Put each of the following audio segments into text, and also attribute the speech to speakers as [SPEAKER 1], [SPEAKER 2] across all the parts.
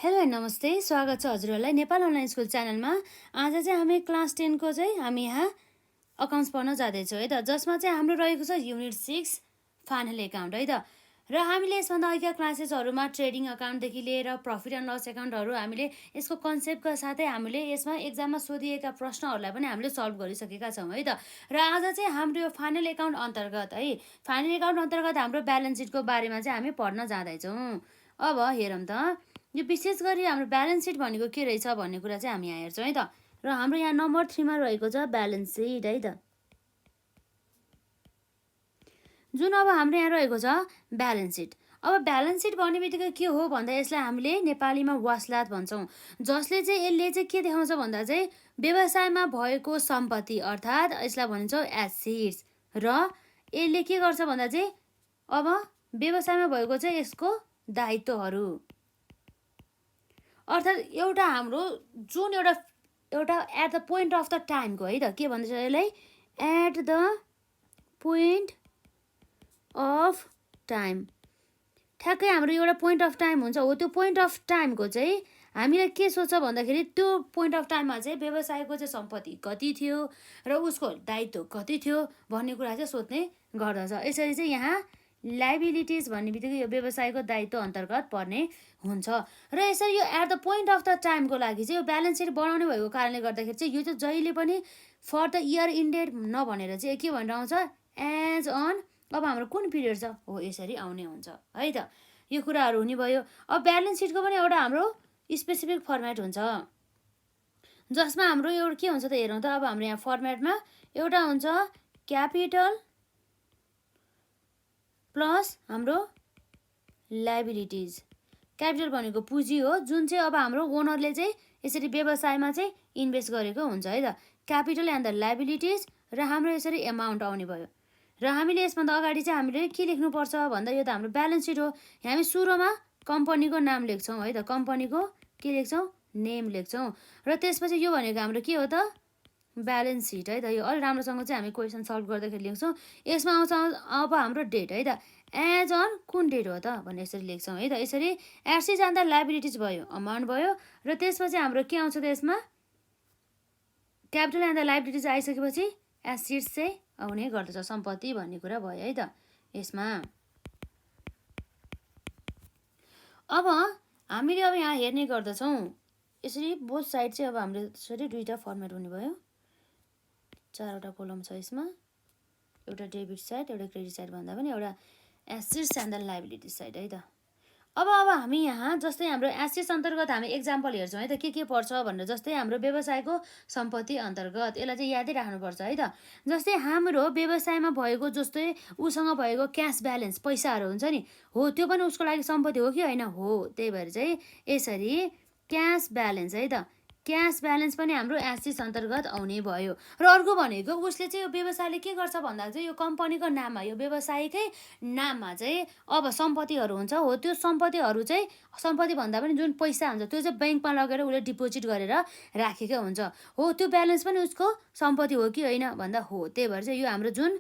[SPEAKER 1] Hello नमस्ते, स्वागत छ हजुरहरूलाई नेपाल अनलाइन स्कुल च्यानलमा। आज चाहिँ हामी क्लास 10 को चाहिँ हामी यहाँ अकाउन्ट्स पढ्न जाँदैछौँ है त, जसमा चाहिँ हाम्रो रहेको छ युनिट 6 फाइनल एकाउन्ट है त। र हामीले यसभन्दा अघिका क्लासेसहरूमा ट्रेडिङ अकाउन्टदेखि लिएर प्रफिट एन्ड लस एकाउन्टहरू हामीले यसको कन्सेप्टका साथै हामीले यसमा एक्जाममा सोधिएका प्रश्नहरूलाई पनि हामीले सल्भ गरिसकेका छौँ है त। र आज चाहिँ हाम्रो यो फाइनल एकाउन्ट अन्तर्गत है, फाइनल एकाउन्ट अन्तर्गत हाम्रो ब्यालेन्स सिटको बारेमा चाहिँ हामी पढ्न जाँदैछौँ। अब हेरौँ त, यो विशेष गरी हाम्रो ब्यालेन्स सिट भनेको के रहेछ भन्ने कुरा चाहिँ हामी यहाँ हेर्छौँ है त। र हाम्रो यहाँ नम्बर 3 मा रहेको छ ब्यालेन्स सिट है त, जुन अब हाम्रो यहाँ रहेको छ ब्यालेन्स सिट। अब ब्यालेन्स सिट भन्ने बित्तिकै के हो भन्दा यसलाई हामीले नेपालीमा वास्लात भन्छौँ, जसले चाहिँ यसले चाहिँ के देखाउँछ भन्दा चाहिँ व्यवसायमा भएको सम्पत्ति अर्थात् यसलाई भन्छौँ एसेट्स। र यसले के गर्छ भन्दा चाहिँ अब व्यवसायमा भएको चाहिँ यसको दायित्वहरू अर्थात् एउटा हाम्रो जुन एउटा at the point of the टाइमको है त, के भन्छ यसलाई at the point of time. ठ्याक्कै हाम्रो एउटा पोइन्ट अफ टाइम हुन्छ, हो त्यो पोइन्ट अफ टाइमको चाहिँ हामीलाई के सोच्छ भन्दाखेरि त्यो पोइन्ट अफ टाइममा चाहिँ व्यवसायको चाहिँ सम्पत्ति कति थियो र उसको दायित्व कति थियो भन्ने कुरा चाहिँ सोध्ने गर्दछ। यसरी चाहिँ यहाँ लाइबिलिटिज भन्ने बित्तिकै यो व्यवसायको दायित्व अन्तर्गत पर्ने हुन्छ। र यसरी यो at the point of the टाइमको लागि चाहिँ यो ब्यालेन्स सिट बनाउने भएको कारणले गर्दाखेरि चाहिँ यो चाहिँ जहिले पनि फर द इयर इन्डेड नभनेर चाहिँ के भनेर आउँछ, एज अन अब हाम्रो कुन पिरियड छ हो यसरी आउने हुन्छ है त। यो कुराहरू हुने भयो। अब ब्यालेन्स सिटको पनि एउटा हाम्रो स्पेसिफिक फर्मेट हुन्छ, जसमा हाम्रो एउटा के हुन्छ त हेरौँ त। अब हाम्रो यहाँ फर्मेटमा एउटा हुन्छ क्यापिटल प्लस हाम्रो लाइबिलिटिज। क्यापिटल भनेको पुँजी हो, जुन चाहिँ अब हाम्रो ओनरले चाहिँ यसरी व्यवसायमा चाहिँ इन्भेस्ट गरेको हुन्छ है त। क्यापिटल एन्ड द लाइबिलिटिज र हाम्रो यसरी एमाउन्ट आउने भयो। र हामीले यसभन्दा अगाडि चाहिँ हामीले के लेख्नुपर्छ भन्दा यो त हाम्रो ब्यालेन्स सिट हो। हामी सुरुमा कम्पनीको नाम लेख्छौँ है त, कम्पनीको के लेख्छौँ, नेम लेख्छौँ। र त्यसपछि यो भनेको हाम्रो के हो त, ब्यालेन्स सिट है त। यो अलि राम्रोसँग चाहिँ हामी क्वेसन सल्भ गर्दाखेरि लेख्छौँ। यसमा आउँछ अब हाम्रो डेट है त, एज अन कुन डेट हो त भनेर यसरी लेख्छौँ है त। यसरी एसेट्स एन्ड द लाइबिलिटिज भयो, अमाउन्ट भयो। र त्यसपछि हाम्रो के आउँछ त, यसमा क्यापिटल एन्ड द लाइबिलिटिज आइसकेपछि एसेट्स चाहिँ आउने गर्दछ, सम्पत्ति भन्ने कुरा भयो है त यसमा। अब हामीले अब यहाँ हेर्ने गर्दछौँ यसरी बोथ साइड चाहिँ अब हाम्रो यसरी दुईवटा फर्मेट हुने भयो, चारवटा कोलम छ यसमा, एउटा डेबिट साइड एउटा क्रेडिट साइड भन्दा पनि एउटा assets and the liability side है त। अब हामी यहाँ जस्तै हाम्रो एसेट्स अन्तर्गत हामी एक्जाम्पल हेर्छौँ है त, के पर्छ भनेर। जस्तै हाम्रो व्यवसायको सम्पत्ति अन्तर्गत यसलाई चाहिँ यादै राख्नुपर्छ है त। जस्तै हाम्रो व्यवसायमा भएको जस्तै उसँग भएको क्यास ब्यालेन्स पैसाहरू हुन्छ नि, हो त्यो पनि उसको लागि सम्पत्ति हो कि होइन, हो। त्यही भएर चाहिँ यसरी क्यास ब्यालेन्स है त, क्यास ब्यालेन्स पनि हाम्रो एसेट्स अन्तर्गत आउने भयो। र अर्को भनेको उसले चाहिँ यो व्यवसायले के गर्छ भन्दा चाहिँ यो कम्पनीको नाममा, यो व्यवसायकै नाममा चाहिँ अब सम्पत्तिहरू हुन्छ, हो त्यो सम्पत्तिहरू चाहिँ सम्पत्ति भन्दा पनि जुन पैसा हुन्छ त्यो चाहिँ ब्याङ्कमा लगेर उसले डिपोजिट गरेर राखेको हुन्छ, हो त्यो ब्यालेन्स पनि उसको सम्पत्ति हो कि होइन भन्दा हो। त्यही भएर चाहिँ यो हाम्रो जुन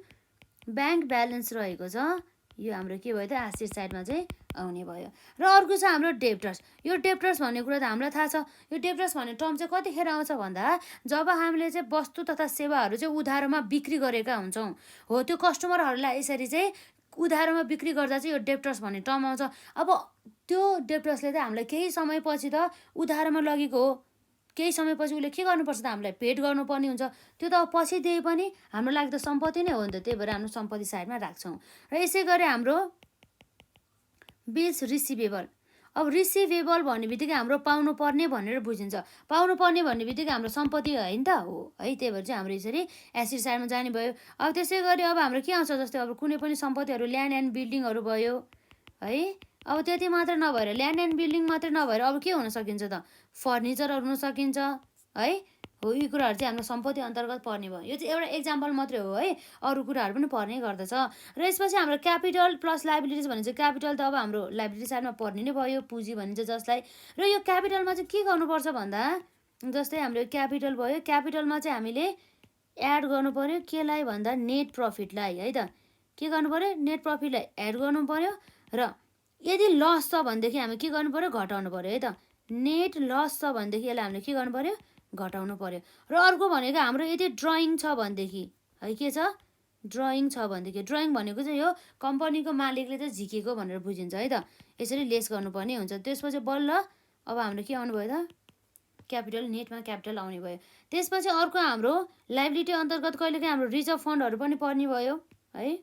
[SPEAKER 1] ब्याङ्क ब्यालेन्स रहेको छ यो हाम्रो के भयो त, एसेट साइडमा चाहिँ आउने भयो। र अर्को छ हाम्रो डेप्टर्स। यो डेप्टर्स भन्ने कुरा त हामीलाई थाहा छ। यो डेप्टर्स भन्ने टर्म चाहिँ कतिखेर आउँछ भन्दा जब हामीले चाहिँ वस्तु तथा सेवाहरू चाहिँ उधारोमा बिक्री गरेका हुन्छौँ, हो त्यो कस्टमरहरूलाई यसरी चाहिँ उधारोमा बिक्री गर्दा चाहिँ यो डेप्टर्स भन्ने टर्म आउँछ। अब त्यो डेप्टर्सले त हामीलाई केही समयपछि त उधारोमा लगेको हो, केही समयपछि उसले के गर्नुपर्छ त, हामीलाई पेड गर्नुपर्ने हुन्छ। त्यो त अब पछि दिए पनि हाम्रो लागि त सम्पत्ति नै हो नि त। त्यही भएर हाम्रो सम्पत्ति साइडमा राख्छौँ। र यसै गरी हाम्रो बिल्स रिसिभेबल। अब रिसिभेबल भन्ने बित्तिकै हाम्रो पाउनु पर्ने भनेर बुझिन्छ। पाउनु पर्ने भन्ने बित्तिकै हाम्रो सम्पत्ति होइन त, हो है। त्यही भएर चाहिँ हाम्रो यसरी एसेट साइडमा जाने भयो। अब त्यसै गरी अब हाम्रो के आउँछ, जस्तै अब कुनै पनि सम्पत्तिहरू ल्यान्ड एन्ड बिल्डिङहरू भयो है। अब त्यति मात्र नभएर ल्यान्ड एन्ड बिल्डिङ मात्रै नभएर अब के हुन सकिन्छ त, फर्निचरहरू हुन सकिन्छ है, हो। यी कुराहरू चाहिँ हाम्रो सम्पत्ति अन्तर्गत पर्ने भयो। यो चाहिँ एउटा एक्जाम्पल मात्रै हो है, अरू कुराहरू पनि पर्ने गर्दछ। र यसपछि हाम्रो क्यापिटल प्लस लाइबिलिटिज भनिन्छ। क्यापिटल त अब हाम्रो लाइबिलिटी साइडमा पर्ने नै भयो, पुँजी भनिन्छ जसलाई। र यो क्यापिटलमा चाहिँ के गर्नुपर्छ भन्दा जस्तै हाम्रो क्यापिटल भयो, क्यापिटलमा चाहिँ हामीले एड गर्नु पर्यो केलाई भन्दा नेट प्रफिटलाई है त। के गर्नु पर्यो, नेट प्रफिटलाई एड गर्नु पर्यो। र यदि लस छ भनेदेखि हामी के गर्नु पर्यो, घटाउनु पर्यो है त। नेट लस छ भनेदेखि यसलाई हामीले के गर्नु पर्यो, घटाउनु पर्यो। र अर्को भनेको हाम्रो यदि ड्रइङ छ भनेदेखि है, के छ, ड्रइङ छ भनेदेखि, ड्रइङ भनेको चाहिँ यो कम्पनीको मालिकले चाहिँ झिकेको भनेर बुझिन्छ है त, यसरी लेस गर्नुपर्ने हुन्छ। त्यसपछि बल्ल अब हाम्रो के आउनु भयो त, क्यापिटल, नेटमा क्यापिटल आउने भयो। त्यसपछि अर्को हाम्रो लाइबिलिटी अन्तर्गत कहिलेकाहीँ हाम्रो रिजर्भ फन्डहरू पनि पर्ने भयो है,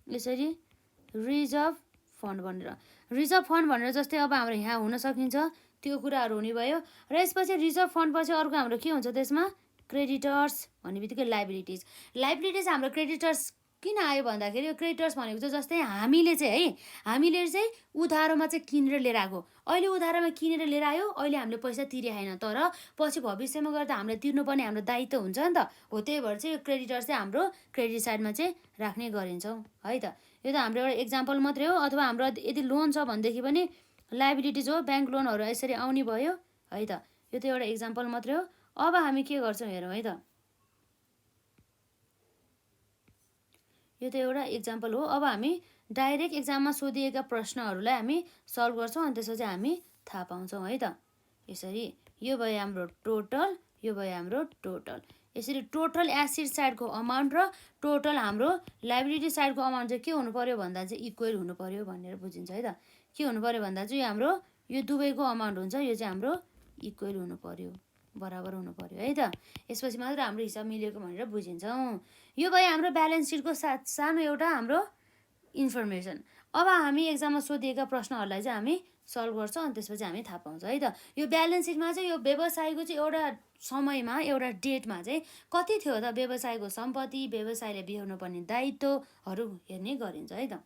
[SPEAKER 1] यसरी रिजर्भ फन्ड भनेर, रिजर्भ फन्ड भनेर जस्तै अब हाम्रो यहाँ हुन सकिन्छ त्यो कुराहरू हुने भयो। र यसपछि रिजर्भ फन्ड पछि अर्को हाम्रो के हुन्छ त्यसमा, क्रेडिटर्स भन्ने बित्तिकै लाइबिलिटिज। लाइबिलिटिज हाम्रो क्रेडिटर्स किन आयो भन्दाखेरि यो क्रेडिटर्स भनेको चाहिँ जस्तै हामीले चाहिँ है, हामीले चाहिँ उधारोमा चाहिँ किनेर लिएर आएको, अहिले उधारोमा किनेर लिएर आयो, अहिले हामीले पैसा तिरेन, तर पछि भविष्यमा गर्दा हामीले तिर्नुपर्ने हाम्रो दायित्व हुन्छ नि त, हो त्यही भएर चाहिँ यो क्रेडिटर्स चाहिँ हाम्रो क्रेडिट साइडमा चाहिँ राख्ने गरिन्छौँ है त। यो त हाम्रो एउटा इक्जाम्पल मात्रै हो। अथवा हाम्रो यदि लोन छ भनेदेखि पनि लाइबिलिटिज हो, ब्याङ्क लोनहरू यसरी आउने भयो है त, यो त एउटा इक्जाम्पल मात्रै हो। अब हामी के गर्छौँ हेरौँ है त, यो त एउटा इक्जाम्पल हो। अब हामी डाइरेक्ट एक्जाममा सोधिएका प्रश्नहरूलाई हामी सल्भ गर्छौँ अनि त्यसपछि हामी थाहा पाउँछौँ है त। यसरी यो भयो हाम्रो टोटल, यो भयो हाम्रो टोटल। यसरी टोटल एसेट साइडको अमाउन्ट र टोटल हाम्रो लाइबिलिटी साइडको अमाउन्ट चाहिँ के हुनु पर्यो भन्दा चाहिँ इक्वल हुनु पर्यो भनेर बुझिन्छ है त। के हुनु पर्यो भन्दा चाहिँ हाम्रो यो दुवैको अमाउन्ट हुन्छ, यो चाहिँ हाम्रो इक्वल हुनु पर्यो, बराबर हुनु पर्यो है त। यसपछि मात्र हाम्रो हिसाब मिलेको भनेर बुझिन्छौँ। यो भयो हाम्रो ब्यालेन्स सिटको सानो एउटा हाम्रो इन्फर्मेसन। अब हामी एक्जाममा सोधिएका प्रश्नहरूलाई चाहिँ हामी सल्भ गर्छौँ अनि त्यसपछि हामी थाहा पाउँछौँ है त। यो ब्यालेन्स सिटमा चाहिँ यो व्यवसायको चाहिँ एउटा समयमा, एउटा डेटमा चाहिँ कति थियो त व्यवसायको सम्पत्ति, व्यवसायले बिहोर्नु पर्ने दायित्वहरू हेर्ने गरिन्छ है त।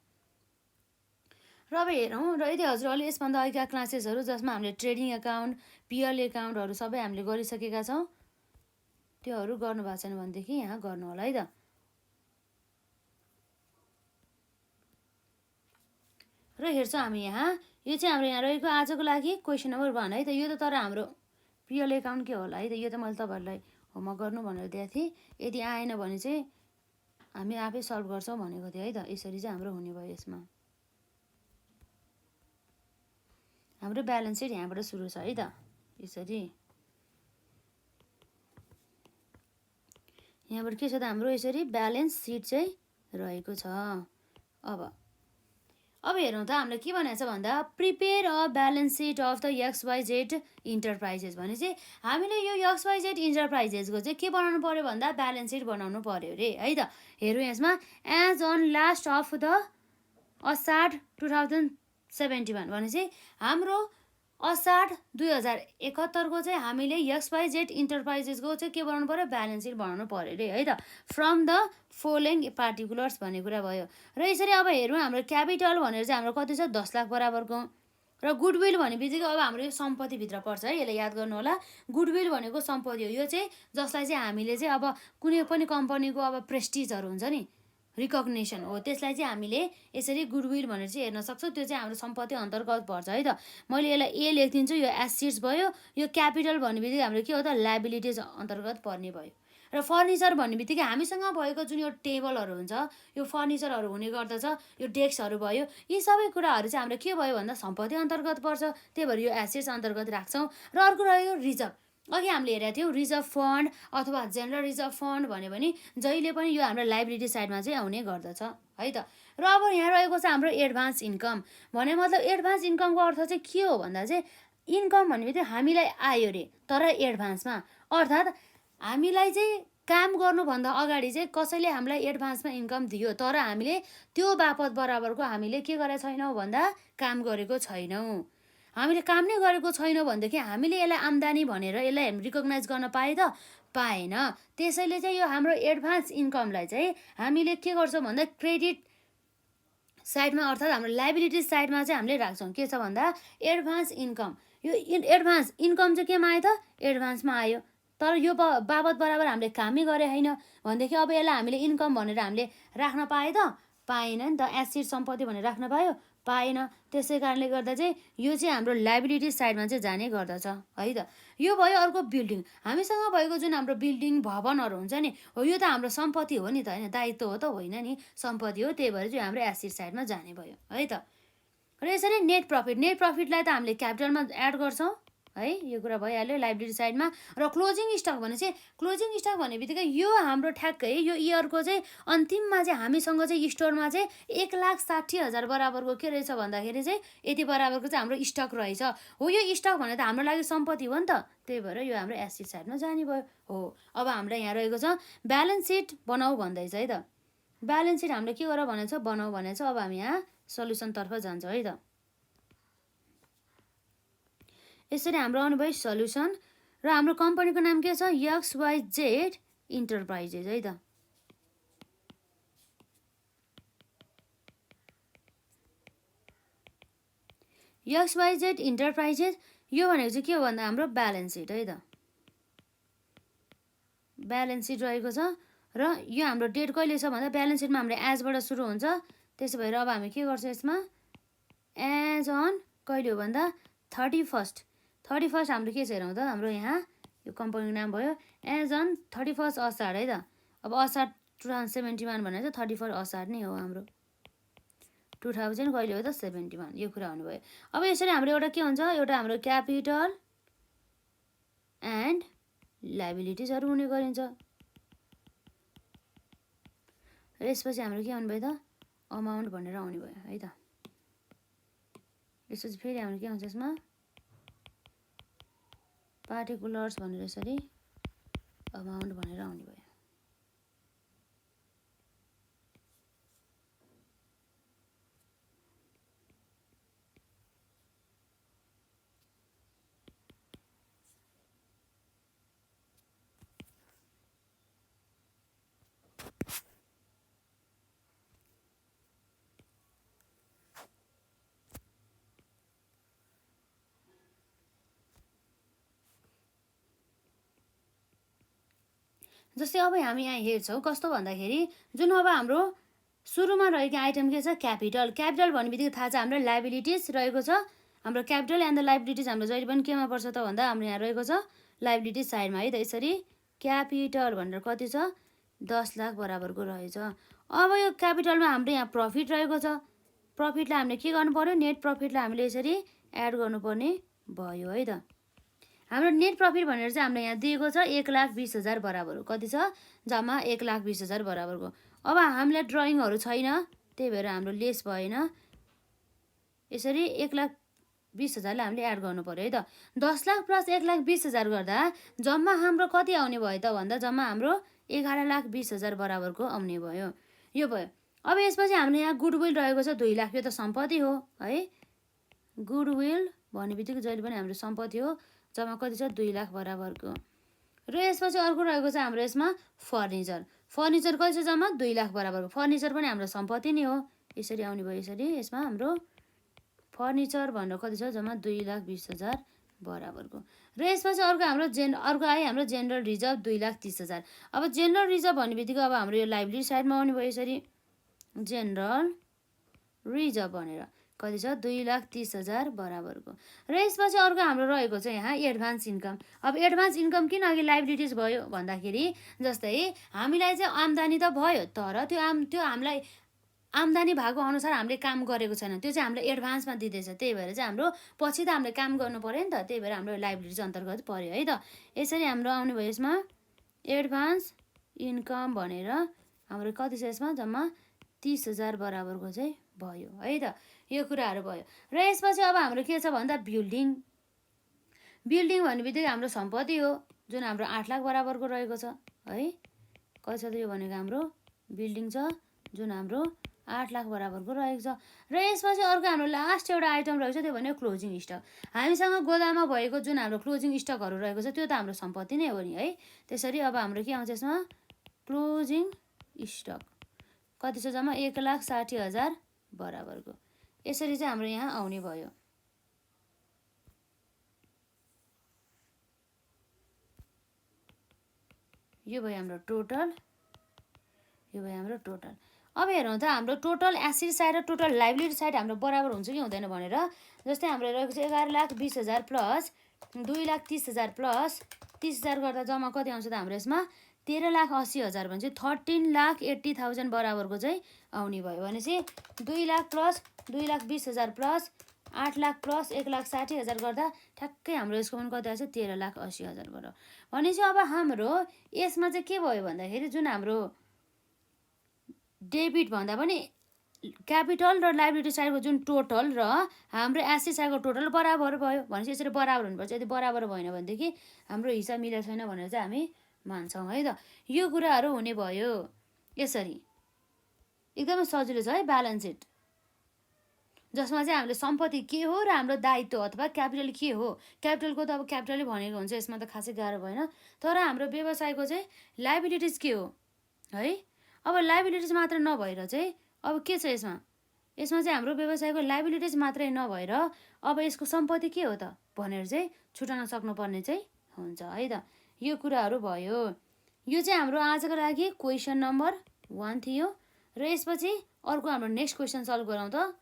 [SPEAKER 1] र अब हेरौँ, र यदि हजुरहरूले यसभन्दा अघिका क्लासेसहरू जसमा हामीले ट्रेडिङ एकाउन्ट, पिएल एकाउन्टहरू सबै हामीले गरिसकेका छौँ, त्योहरू गर्नु भएको छैन भनेदेखि यहाँ गर्नु होला है त। र हेर्छौँ हामी यहाँ, यो चाहिँ हाम्रो यहाँ रहेको आजको लागि क्वेसन नम्बर 1 है त। यो त तर हाम्रो पिएल एकाउन्ट के होला है त, यो त मैले तपाईँहरूलाई होमवर्क गर्नु भनेर दिएको थिएँ। यदि आएन भने चाहिँ हामी आफै सल्भ गर्छौँ भनेको थिएँ है त। यसरी चाहिँ हाम्रो हुने भयो। यसमा हाम्रो ब्यालेन्स सिट यहाँबाट सुरु छ है त। यसरी यहाँबाट के छ त हाम्रो यसरी ब्यालेन्स सिट चाहिँ रहेको छ। अब हेरौँ त हामीले के भनेको छ भन्दा prepare a balance sheet of the XYZ enterprises भनेपछि हामीले यो XYZ इन्टरप्राइजेसको चाहिँ के बनाउनु पर्यो भन्दा ब्यालेन्स सिट बनाउनु पर्यो अरे है त। हेरौँ यसमा, as on last of the Asar 2071 भनेपछि हाम्रो असाढ 2071 को चाहिँ हामीले XYZ इन्टरप्राइजेसको चाहिँ के बनाउनु पर्यो, ब्यालेन्स सिट बनाउनु पर्यो अरे है त। फ्रम द फलोइङ पार्टिकुलर्स भन्ने कुरा भयो। र यसरी अब हेरौँ हाम्रो क्यापिटल भनेर चाहिँ हाम्रो कति छ, 10 लाख बराबरको। र गुडविल भन्ने बित्तिकै अब हाम्रो यो सम्पत्तिभित्र पर्छ है, यसलाई याद गर्नु होला। गुडविल भनेको सम्पत्ति हो, यो चाहिँ जसलाई चाहिँ हामीले चाहिँ अब कुनै पनि कम्पनीको अब प्रेस्टिजहरू हुन्छ नि, रिकग्नेसन हो, त्यसलाई चाहिँ हामीले यसरी गुडविल भनेर चाहिँ हेर्न सक्छौँ। त्यो चाहिँ हाम्रो सम्पत्ति अन्तर्गत पर्छ है त। मैले यसलाई ए लेखिदिन्छु, यो एसेट्स भयो। यो क्यापिटल भन्ने बित्तिकै हाम्रो के हो त, लाइबिलिटिज अन्तर्गत पर्ने भयो। र फर्निचर भन्ने बित्तिकै हामीसँग भएको जुन यो टेबलहरू हुन्छ, यो फर्निचरहरू हुने गर्दछ, यो डेस्कहरू भयो, यी सबै कुराहरू चाहिँ हाम्रो के भयो भन्दा सम्पत्ति अन्तर्गत पर्छ, त्यही भएर यो एसेट्स अन्तर्गत राख्छौँ। र अर्को रह्यो रिजर्भ। अघि हामीले हेरेको थियौँ रिजर्भ फन्ड अथवा जेनरल रिजर्भ फन्ड भन्यो भने जहिले पनि यो हाम्रो लाइबिलिटी साइडमा चाहिँ आउने गर्दछ है त। र अब यहाँ रहेको छ हाम्रो एडभान्स इन्कम भने मतलब एडभान्स इन्कमको अर्थ चाहिँ के हो भन्दा चाहिँ इन्कम भन्ने बित्तिकै हामीलाई आयो अरे तर एडभान्समा, अर्थात् हामीलाई चाहिँ काम गर्नुभन्दा अगाडि चाहिँ कसैले हामीलाई एडभान्समा इन्कम दियो तर हामीले त्यो बापत बराबरको हामीले के गरेका छैनौँ भन्दा काम गरेको छैनौँ। हामीले काम नै गरेको छैनौँ भनेदेखि हामीले यसलाई आम्दानी भनेर यसलाई रिकगनाइज गर्न पाए त, पाएन। त्यसैले चाहिँ यो हाम्रो एडभान्स इन्कमलाई चाहिँ हामीले के गर्छौँ भन्दा क्रेडिट साइडमा अर्थात् हाम्रो लाइबिलिटी साइडमा चाहिँ हामीले राख्छौँ। के छ भन्दा एडभान्स इन्कम, यो एडभान्स इन्कम चाहिँ केमा आयो त, एडभान्समा आयो। तर यो बाबत बराबर हामीले कामै गरे होइन भनेदेखि अब यसलाई हामीले इन्कम भनेर हामीले राख्न पाए त, पाएन नि त। एसेट सम्पत्ति भनेर राख्न पायो, पाएन। त्यसै कारणले गर्दा चाहिँ यो चाहिँ हाम्रो लाइबिलिटी साइडमा चाहिँ जाने गर्दछ है त। यो भयो अर्को बिल्डिङ। हामीसँग भएको जुन हाम्रो बिल्डिङ भवनहरू हुन्छ नि, हो यो त हाम्रो सम्पत्ति हो नि त, होइन दायित्व हो त होइन नि, सम्पत्ति हो। त्यही भएर चाहिँ हाम्रो एसेट साइडमा जाने भयो है त। र यसरी नेट प्रफिट, नेट प्रफिटलाई त हामीले क्यापिटलमा एड गर्छौँ है। यो कुरा भइहाल्यो लाइबिलिटी साइडमा। र क्लोजिङ स्टक भने चाहिँ क्लोजिङ स्टक भन्ने बित्तिकै यो हाम्रो ठ्याक्कै यो इयरको चाहिँ अन्तिममा चाहिँ हामीसँग चाहिँ स्टोरमा चाहिँ 1,60,000 बराबरको के रहेछ भन्दाखेरि चाहिँ यति बराबरको चाहिँ हाम्रो स्टक रहेछ हो। यो स्टक भने त हाम्रो लागि सम्पत्ति हो नि त, त्यही भएर यो हाम्रो एसेट साइडमा जाने भयो हो। अब हाम्रो यहाँ रहेको छ ब्यालेन्स सिट बनाऊ भन्दैछ है त। ब्यालेन्स सिट हामीले के गर भनेको छ, बनाऊ भनेको छ। अब हामी यहाँ सल्युसनतर्फ जान्छौँ है त। यसरी हाम्रो आउनुभयो सल्युसन र हाम्रो कम्पनीको नाम के छ, XYZ इन्टरप्राइजेस है त। XYZ इन्टरप्राइजेस यो भनेको चाहिँ के हो भन्दा हाम्रो ब्यालेन्स सिट है त। ब्यालेन्स सिट रहेको छ र यो हाम्रो डेट कहिले छ भन्दा ब्यालेन्स सिटमा हाम्रो एजबाट सुरु हुन्छ। त्यसो भएर अब हामी के गर्छौँ यसमा एज अन कहिले हो भन्दा 31 हाम्रो के छ हेरौँ त, हाम्रो यहाँ यो कम्पनीको नाम भयो एज अन 31 असार है त। अब असार 2071 भनेर चाहिँ 31 असार नै हो हाम्रो 2000 कहिले हो त 71, यो कुरा हुनुभयो। अब यसरी हाम्रो एउटा के हुन्छ, एउटा हाम्रो क्यापिटल एन्ड लाइबिलिटिजहरू हुने गरिन्छ। र यसपछि हाम्रो के आउनु भयो त अमाउन्ट भनेर आउने भयो है त। यसपछि फेरि हाम्रो के हुन्छ यसमा पार्टिकुलर्स भनेर यसरी अमाउन्ट भनेर आउने भयो। जस्तै अब हामी यहाँ हेर्छौँ कस्तो भन्दाखेरि जुन अब हाम्रो सुरुमा रहेको आइटम के छ क्यापिटल। क्यापिटल भन्ने बित्तिकै थाहा छ हाम्रो लाइबिलिटिज रहेको छ। हाम्रो क्यापिटल एन्ड द लाइबिलिटिज हाम्रो जहिले पनि केमा पर्छ त भन्दा हाम्रो यहाँ रहेको छ लाइबिलिटिज साइडमा है त। यसरी क्यापिटल भनेर कति छ 10 लाख बराबरको रहेछ। अब यो क्यापिटलमा हाम्रो यहाँ प्रफिट रहेको छ। प्रफिटलाई हामीले के गर्नु पर्यो, नेट प्रफिटलाई हामीले यसरी एड गर्नुपर्ने भयो है त। हाम्रो नेट प्रफिट भनेर चाहिँ हाम्रो यहाँ दिएको छ 1,20,000 बराबर। कति छ जम्मा 1,20,000 बराबरको। अब हामीलाई ड्रइङहरू छैन त्यही भएर हाम्रो लेस भएन। यसरी 1,20,000लाई हामीले एड गर्नु पर्यो है त। 10 लाख प्लस 1,20,000 गर्दा जम्मा हाम्रो कति आउने भयो त भन्दा जम्मा हाम्रो 11,20,000 बराबरको आउने भयो। यो भयो। अब यसपछि हाम्रो यहाँ गुडविल रहेको छ 2 लाख। यो त सम्पत्ति हो है। गुडविल भन्ने बित्तिकै जहिले पनि हाम्रो सम्पत्ति हो। जम्मा कति छ 2 लाख बराबरको। र यसपछि अर्को रहेको छ हाम्रो यसमा फर्निचर। फर्निचर कति छ जम्मा 2 लाख बराबरको। फर्निचर पनि हाम्रो सम्पत्ति नै हो। यसरी आउने भयो। यसरी यसमा हाम्रो फर्निचर भनेर कति छ जम्मा 2,20,000 बराबरको। र यसपछि अर्को हाम्रो अर्को आयो हाम्रो जेनरल रिजर्भ 2,30,000। अब जेनरल रिजर्भ भन्ने बित्तिकै अब हाम्रो यो लाइबिलिटी साइडमा आउने भयो। यसरी जेनरल रिजर्भ भनेर कति छ 2,30,000 बराबरको। र यसपछि अर्को हाम्रो रहेको छ यहाँ एडभान्स इन्कम। अब एडभान्स इन्कम किन अघि लाइबिलिटिज भयो भन्दाखेरि जस्तै हामीलाई चाहिँ आम्दानी त भयो तर त्यो हामीलाई आम्दानी भएको अनुसार हामीले काम गरेको छैन, त्यो चाहिँ हामीलाई एडभान्समा दिँदैछ। त्यही भएर चाहिँ हाम्रो पछि त हामीले काम गर्नु पर्यो नि त, त्यही भएर हाम्रो लाइबिलिटिज अन्तर्गत पर्यो है त। यसरी हाम्रो आउने भयो यसमा एडभान्स इन्कम भनेर हाम्रो कति छ यसमा जम्मा 30,000 बराबरको चाहिँ भयो है त। यो कुराहरू भयो। र यसपछि अब हाम्रो के छ भन्दा बिल्डिङ। बिल्डिङ भन्ने बित्तिकै हाम्रो सम्पत्ति हो जुन हाम्रो 8 लाख बराबरको रहेको छ है। कति छ त यो भनेको हाम्रो बिल्डिङ छ जुन हाम्रो 8 लाख बराबरको रहेको छ। र यसपछि अर्को हाम्रो लास्ट एउटा आइटम रहेको छ त्यो भनेको क्लोजिङ स्टक। हामीसँग गोदाममा भएको जुन हाम्रो क्लोजिङ स्टकहरू रहेको छ त्यो त हाम्रो सम्पत्ति नै हो नि है। त्यसरी अब हाम्रो के आउँछ यसमा क्लोजिङ स्टक कति छ जम्मा 1,60,000 बराबरको। यसरी चाहिँ हाम्रो यहाँ आउने भयो। यो भयो हाम्रो टोटल। यो भयो हाम्रो टोटल। अब हेरौँ त हाम्रो टोटल एसेट साइड र टोटल लाइबिलिटी साइड हाम्रो बराबर हुन्छ कि हुँदैन भनेर। जस्तै हाम्रो रहेको छ 11,20,000 प्लस 2,30,000 प्लस 30,000 गर्दा जम्मा कति आउँछ त हाम्रो यसमा 13,80,000 भने चाहिँ 13,80,000 बराबरको चाहिँ आउने भयो। भनेपछि 2 lakh plus 2,20,000 plus 8 lakh plus 1,60,000 गर्दा ठ्याक्कै हाम्रो यसको पनि कति आएछ 13,80,000 भयो। भनेपछि अब हाम्रो यसमा चाहिँ के भयो भन्दाखेरि जुन हाम्रो डेबिट भन्दा पनि क्यापिटल र लाइबिलिटी साइडको जुन टोटल र हाम्रो एसेट साइडको टोटल बराबर भयो। भनेपछि यसरी बराबर हुनुपर्छ। यदि बराबर भएन भनेदेखि हाम्रो हिसाब मिलेको छैन भनेर चाहिँ हामी मान्छौँ है त। यो कुराहरू हुने भयो यसरी। एकदमै सजिलो छ है ब्यालेन्स सिट, जसमा चाहिँ हामीले सम्पत्ति के हो र हाम्रो दायित्व अथवा क्यापिटल के हो। क्यापिटलको त अब क्यापिटलै भनेको हुन्छ, यसमा त खासै गाह्रो भएन। तर हाम्रो व्यवसायको चाहिँ लाइबिलिटिज के हो है। अब लाइबिलिटिज मात्र नभएर चाहिँ अब के छ यसमा चाहिँ हाम्रो व्यवसायको लाइबिलिटिज मात्रै नभएर अब यसको सम्पत्ति के हो त भनेर चाहिँ छुटाउन सक्नुपर्ने चाहिँ हुन्छ है त। यो कुराहरू भयो। यो चाहिँ हाम्रो आजको लागि क्वेसन नम्बर 1 थियो र यसपछि अर्को हाम्रो नेक्स्ट क्वेसन सल्भ गरौँ त।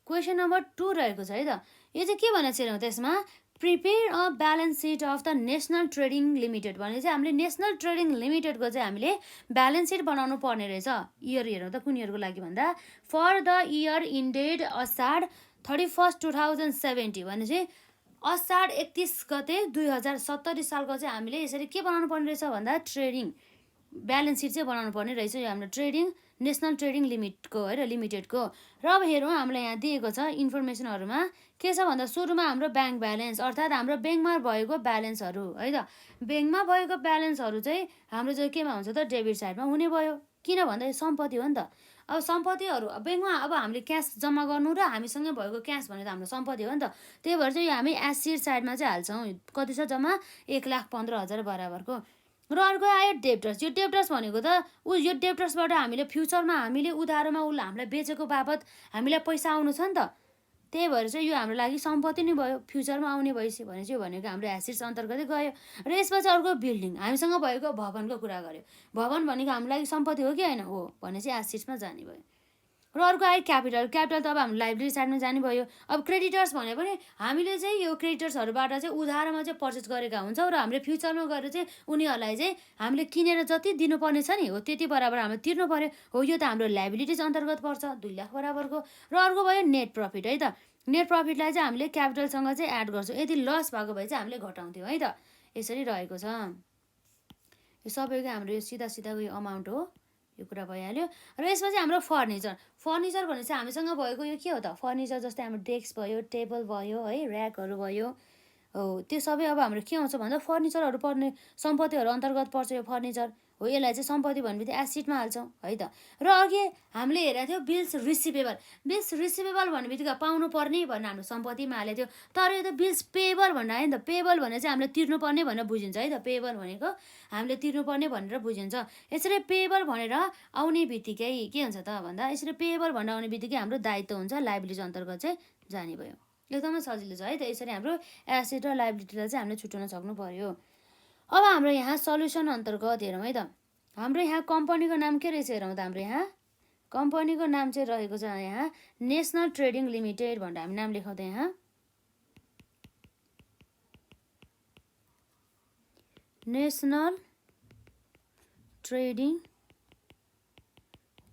[SPEAKER 1] क्वेसन नम्बर 2 रहेको छ है त। यो चाहिँ के भनेको छ त्यसमा prepare a balance sheet of the national trading limited भने चाहिँ हामीले नेसनल ट्रेडिङ लिमिटेडको चाहिँ हामीले ब्यालेन्स सिट बनाउनु पर्ने रहेछ। इयर हेरौँ त कुन इयरको लागि भन्दा for the year ended Asar 31 2070 भने चाहिँ असाढ 31 गते 2070 सालको चाहिँ हामीले यसरी के बनाउनु पर्ने रहेछ भन्दा ट्रेडिङ ब्यालेन्स सिट चाहिँ बनाउनु पर्ने रहेछ। यो हाम्रो ट्रेडिङ नेसनल ट्रेडिङ लिमिटको है र लिमिटेडको। र अब हेरौँ हामीलाई यहाँ दिएको छ इन्फर्मेसनहरूमा के छ भन्दा सुरुमा हाम्रो ब्याङ्क ब्यालेन्स अर्थात् हाम्रो ब्याङ्कमा भएको ब्यालेन्सहरू है त। ब्याङ्कमा भएको ब्यालेन्सहरू चाहिँ हाम्रो चाहिँ केमा हुन्छ त डेबिट साइडमा हुने भयो। किन भन्दा यो सम्पत्ति हो नि त। अब सम्पत्तिहरू ब्याङ्कमा अब हामीले क्यास जम्मा गर्नु र हामीसँग भएको क्यास भनेर हाम्रो सम्पत्ति हो नि त। त्यही भएर चाहिँ यो हामी एसेट साइडमा चाहिँ हाल्छौँ। कति छ जम्मा 1,15,000 बराबरको। र अर्को आयो डेप्टर्स। यो डेप्टर्स भनेको त यो डेप्टर्सबाट हामीले फ्युचरमा हामीले उधारोमा हामीलाई बेचेको बापत हामीलाई पैसा आउनु छ नि त। त्यही भएर चाहिँ यो हाम्रो लागि सम्पत्ति नै भयो। फ्युचरमा आउने भएपछि भने चाहिँ भनेको हाम्रो एसेट्स अन्तर्गतै गयो। र यसपछि अर्को बिल्डिङ हामीसँग भएको भवनको कुरा गर्यो। भवन भनेको हाम्रो लागि सम्पत्ति हो कि होइन हो भने चाहिँ एसेट्समा जाने भयो। र अर्को आयो क्यापिटल। क्यापिटल त अब हाम्रो लाइब्रेरी साइडमा जाने भयो। अब क्रेडिटर्स भने पनि हामीले चाहिँ यो क्रेडिटर्सहरूबाट चाहिँ उधारोमा चाहिँ पर्चेस गरेका हुन्छौँ र हामीले फ्युचरमा गएर चाहिँ उनीहरूलाई चाहिँ हामीले किनेर जति दिनुपर्ने छ नि हो त्यति बराबर हामीले तिर्नु पर्यो हो। यो त हाम्रो लाइबिलिटिज अन्तर्गत पर्छ 2 लाख बराबरको। र अर्को भयो नेट प्रफिट है त। नेट प्रफिटलाई चाहिँ हामीले क्यापिटलसँग चाहिँ एड गर्छौँ। यदि लस भएको भए चाहिँ हामीले घटाउँथ्यौँ है त। यसरी रहेको छ। यो सबैको हाम्रो यो सिधा सिधाको यो अमाउन्ट हो। यो कुरा भइहाल्यो। र यसपछि हाम्रो फर्निचर। फर्निचर भने चाहिँ हामीसँग भएको यो के हो त फर्निचर जस्तै हाम्रो डेस्क भयो, टेबल भयो है, ऱ्याकहरू भयो हो। त्यो सबै अब हाम्रो के आउँछ भन्दा फर्निचरहरू पर्ने सम्पत्तिहरू अन्तर्गत पर्छ यो फर्निचर हो। यसलाई चाहिँ सम्पत्ति भनेपछि एसेटमा हाल्छौँ है त। र अघि हामीले हेरेको थियो बिल्स रिसिभेबल। बिल्स रिसिभेबल भन्ने बित्तिकै पाउनु पर्ने भनेर हाम्रो सम्पत्तिमा हालेको थियो। तर यो त बिल्स पेएबल भनेर आयो नि त। पेएबल भने चाहिँ हामीले तिर्नुपर्ने भनेर बुझिन्छ है त। पेएबल भनेको हामीले तिर्नुपर्ने भनेर बुझिन्छ। यसरी पेएबल भनेर आउने बित्तिकै के हुन्छ त भन्दा यसरी पेएबल भनेर आउने बित्तिकै हाम्रो दायित्व हुन्छ लाइबिलिटी अन्तर्गत चाहिँ जाने भयो। एकदमै सजिलो छ है त। यसरी हाम्रो एसेट र लाइबिलिटीलाई चाहिँ हामीले छुट्याउन सक्नु पर्यो। अब हाम्रो यहाँ सल्युसन अन्तर्गत हेरौँ है त। हाम्रो यहाँ कम्पनीको नाम के रहेछ हेरौँ त। हाम्रो यहाँ कम्पनीको नाम चाहिँ रहेको छ यहाँ नेसनल ट्रेडिङ लिमिटेड भनेर हामी नाम लेखाउँ त। यहाँ नेसनल ट्रेडिङ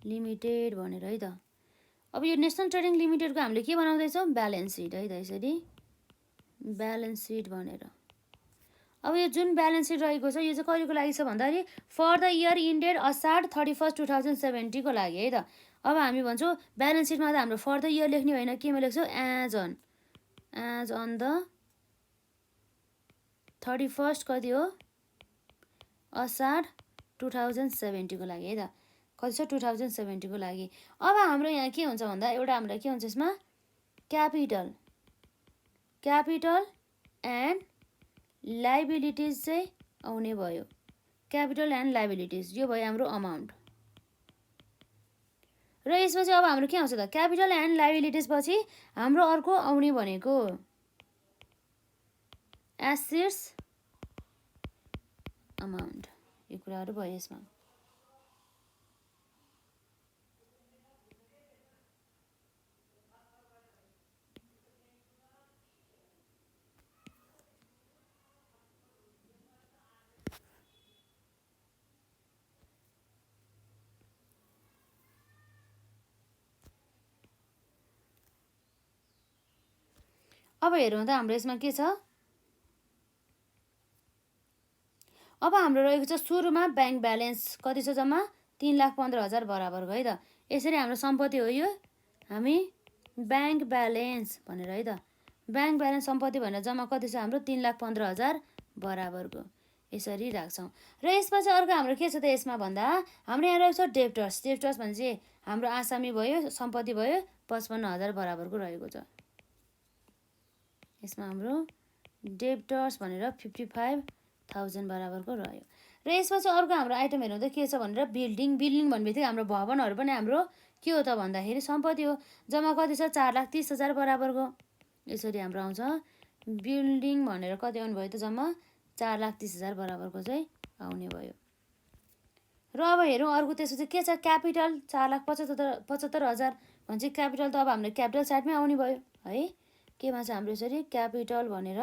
[SPEAKER 1] लिमिटेड भनेर है त। अब यो नेसनल ट्रेडिङ लिमिटेडको हामीले के बनाउँदैछौँ ब्यालेन्स सिट है त। यसरी ब्यालेन्स सिट भनेर अब यो जुन ब्यालेन्स सिट रहेको छ यो चाहिँ कहिलेको लागि छ भन्दाखेरि for the year ended Asar 31 2070 को लागि है त। अब हामी भन्छौँ ब्यालेन्स सिटमा त हाम्रो फर द इयर लेख्ने होइन केमा लेख्छौँ एज अन द 31 कति हो असाढ 2070 को लागि है त। कति छ 2070 को लागि। अब हाम्रो यहाँ के हुन्छ भन्दा एउटा हाम्रो के हुन्छ यसमा क्यापिटल एन्ड लाइबिलिटिज चाहिँ आउने भयो। क्यापिटल एन्ड लाइबिलिटिज यो भयो हाम्रो अमाउन्ट। र यसपछि अब हाम्रो के आउँछ त क्यापिटल एन्ड लाइबिलिटिज पछि हाम्रो अर्को आउने भनेको एसेट्स अमाउन्ट। यो कुराहरू भयो यसमा। अब हेरौँ त हाम्रो यसमा के छ। अब हाम्रो रहेको छ सुरुमा ब्याङ्क ब्यालेन्स कति छ जम्मा 3,15,000 बराबरको है त। यसरी हाम्रो सम्पत्ति हो यो, हामी ब्याङ्क ब्यालेन्स भनेर है त, ब्याङ्क ब्यालेन्स सम्पत्ति भनेर जम्मा कति छ हाम्रो 3,15,000 बराबरको यसरी राख्छौँ। र यसपछि अर्को हाम्रो के छ त यसमा भन्दा हाम्रो यहाँ रहेको छ डेप्टर्स। डेप्टर्स भने चाहिँ हाम्रो आसामी भयो, सम्पत्ति भयो 55,000 बराबरको रहेको छ। यसमा हाम्रो डेप्टर्स भनेर 55,000 बराबरको रह्यो। र यसपछि अर्को हाम्रो आइटम हेर्नु त के छ भनेर बिल्डिङ। बिल्डिङ भनेपछि हाम्रो भवनहरू पनि हाम्रो के हो त भन्दाखेरि सम्पत्ति हो। जम्मा कति छ 4,30,000 बराबरको यसरी हाम्रो आउँछ बिल्डिङ भनेर कति आउने भयो त जम्मा 4,30,000 बराबरको चाहिँ आउने भयो। र अब हेरौँ अर्को त्यसपछि के छ क्यापिटल 4,75,000 भन्छ। क्यापिटल त अब हाम्रो क्यापिटल साइडमै आउने भयो है। केमा छ हाम्रो यसरी क्यापिटल भनेर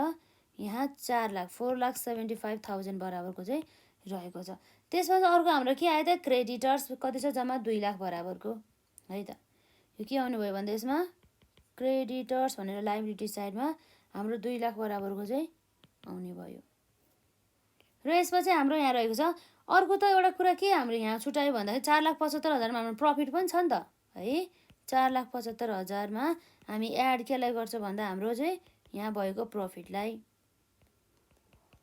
[SPEAKER 1] यहाँ 4,75,000 बराबरको चाहिँ रहेको छ। त्यसपछि अर्को हाम्रो के आयो त क्रेडिटर्स कति छ जम्मा 2 लाख बराबरको है त। यो के आउनु भयो भन्दा यसमा क्रेडिटर्स भनेर लाइबिलिटी साइडमा हाम्रो 2 लाख बराबरको चाहिँ आउने भयो। र यसपछि हाम्रो यहाँ रहेको छ अर्को त एउटा कुरा के हाम्रो यहाँ छुट्यायो भन्दाखेरि 4,75,000 मा हाम्रो प्रफिट पनि छ नि त है। 4,75,000 मा हामी एड केलाई गर्छ भन्दा हाम्रो चाहिँ यहाँ भएको प्रफिटलाई।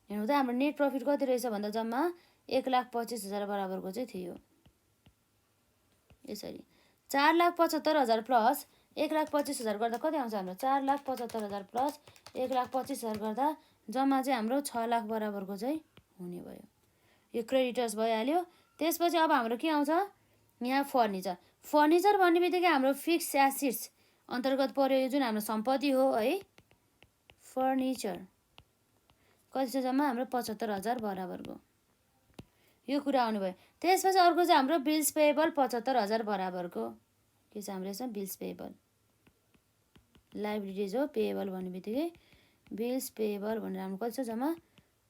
[SPEAKER 1] हेर्नु त हाम्रो नेट प्रफिट कति रहेछ भन्दा जम्मा 1,25,000 बराबरको चाहिँ थियो। यसरी 4,75,000 प्लस 1,25,000 गर्दा कति आउँछ हाम्रो 4,75,000 प्लस 1,25,000 गर्दा जम्मा चाहिँ हाम्रो 6 लाख बराबरको चाहिँ हुने भयो। यो क्रेडिटर्स भइहाल्यो। त्यसपछि अब हाम्रो के आउँछ यहाँ फर्निचर। फर्निचर भन्ने बित्तिकै हाम्रो फिक्स एसेट्स अन्तर्गत पर्यो यो जुन हाम्रो सम्पत्ति हो है। फर्निचर कति छ जम्मा हाम्रो 75,000 बराबरको यो कुरा आउनु भयो। त्यसपछि अर्को चाहिँ हाम्रो बिल्स पेएबल 75,000 बराबरको के छ हाम्रो यसमा बिल्स पेएबल लाइबिलिटिज हो। पेएबल भन्ने बित्तिकै बिल्स पेएबल भनेर हाम्रो कति छ जम्मा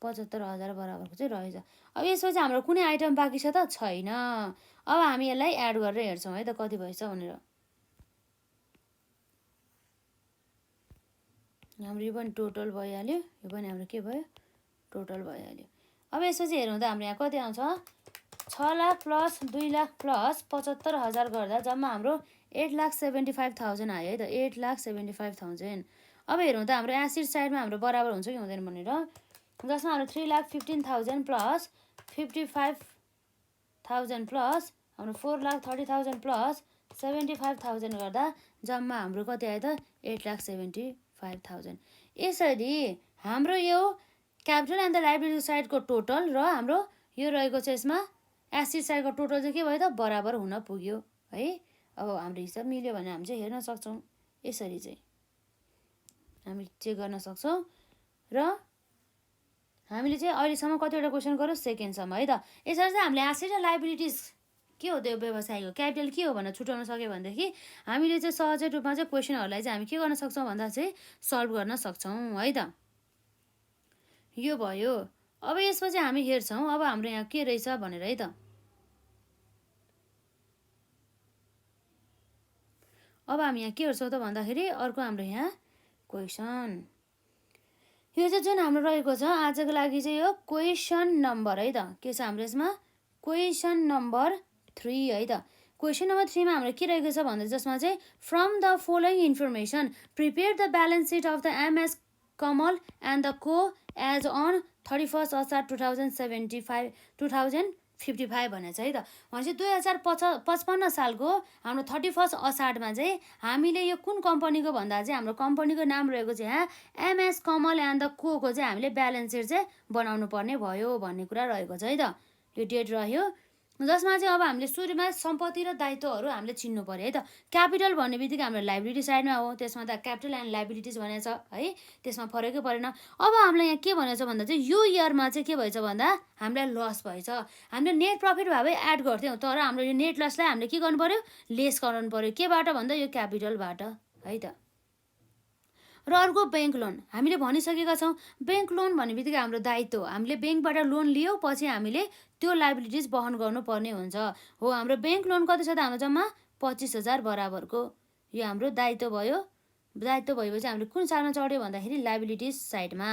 [SPEAKER 1] 75,000 बराबरको चाहिँ रहेछ। अब यसपछि हाम्रो कुनै आइटम बाँकी छ त छैन। अब हामी यसलाई एड गरेर हेर्छौँ है त कति भएछ भनेर। हाम्रो यो पनि टोटल भइहाल्यो, यो पनि हाम्रो के भयो टोटल भइहाल्यो। अब यसपछि हेरौँ त हाम्रो यहाँ कति आउँछ 6 लाख प्लस 2 लाख प्लस 75,000 गर्दा जम्मा हाम्रो 8,75,000 आयो है त। 8,75,000। अब हेरौँ त हाम्रो एसिड साइडमा हाम्रो बराबर हुन्छ कि हुँदैन भनेर, जसमा हाम्रो 3,15,000 प्लस 55,000 प्लस हाम्रो 4,30,000 प्लस 75,000 गर्दा जम्मा हाम्रो कति आयो त 8,75,000। यसरी हाम्रो यो क्यापिटल एन्ड द लाइबिलिटी साइडको टोटल र हाम्रो यो रहेको छ यसमा एसिड साइडको टोटल चाहिँ के भयो त बराबर हुन पुग्यो है। अब हाम्रो हिसाब मिल्यो भने हामी चाहिँ हेर्न सक्छौँ। यसरी चाहिँ हामी चेक गर्न सक्छौँ। र हामीले चाहिँ अहिलेसम्म कतिवटा क्वेसन गऱ्यौँ सेकेन्डसम्म है त। यसरी चाहिँ हामीले एसेट र लाइबिलिटिज के हो त्यो व्यवसायको क्यापिटल के हो भनेर छुट्याउन सक्यो भनेदेखि हामीले चाहिँ सहज रूपमा चाहिँ क्वेसनहरूलाई चाहिँ हामी के गर्न सक्छौँ भन्दा चाहिँ सल्भ गर्न सक्छौँ है त। यो भयो। अब यसपछि हामी हेर्छौँ अब हाम्रो यहाँ के रहेछ भनेर है त। अब हामी यहाँ के हेर्छौँ त भन्दाखेरि अर्को हाम्रो यहाँ क्वेसन यो चाहिँ जुन हाम्रो रहेको छ आजको लागि चाहिँ यो क्वेसन नम्बर है त। के छ हाम्रो यसमा क्वेसन नम्बर 3 है त। क्वेसन नम्बर 3 मा हाम्रो के रहेको छ भन्दा जसमा चाहिँ from the following information prepare the balance sheet of the MS Kamal and the को एज अन 31 असार 2055 भनेको छ है त। भनेपछि 2055 सालको हाम्रो 31 असारमा चाहिँ हामीले यो कुन कम्पनीको भन्दा चाहिँ हाम्रो कम्पनीको नाम रहेको चाहिँ यहाँ एमएस कमल एन्ड द को चाहिँ हामीले ब्यालेन्स सिट चाहिँ बनाउनु पर्ने भयो भन्ने कुरा रहेको छ है त। यो डेट रह्यो जसमा चाहिँ अब हामीले सुरुमा सम्पत्ति र दायित्वहरू हामीले चिन्नु पर्यो है त। क्यापिटल भन्ने बित्तिकै हाम्रो लाइबिलिटी साइडमा हो, त्यसमा त क्यापिटल एन्ड लाइबिलिटिज भनेको छ है, त्यसमा फरकै परेन। अब हामीलाई यहाँ के भनेको छ भन्दा चाहिँ यो इयरमा चाहिँ के भएछ भन्दा हामीलाई लस भएछ। हामीले नेट प्रफिट भए एड गर्थ्यौँ तर हाम्रो यो नेट लसलाई हामीले के गर्नु पर्यो लेस गराउनु पर्यो। केबाट भन्दा यो क्यापिटलबाट है त। र अर्को ब्याङ्क लोन हामीले भनिसकेका छौँ। ब्याङ्क लोन भन्ने बित्तिकै हाम्रो दायित्व हामीले ब्याङ्कबाट लोन लियो पछि हामीले त्यो लाइबिलिटिज वहन गर्नुपर्ने हुन्छ हो। हाम्रो ब्याङ्क लोन कति छ त हाम्रो जम्मा 25,000 बराबरको यो हाम्रो दायित्व भयो दायित्व भएपछि हामीले कुन सालमा चढ्यो भन्दाखेरि लाइबिलिटिज साइडमा।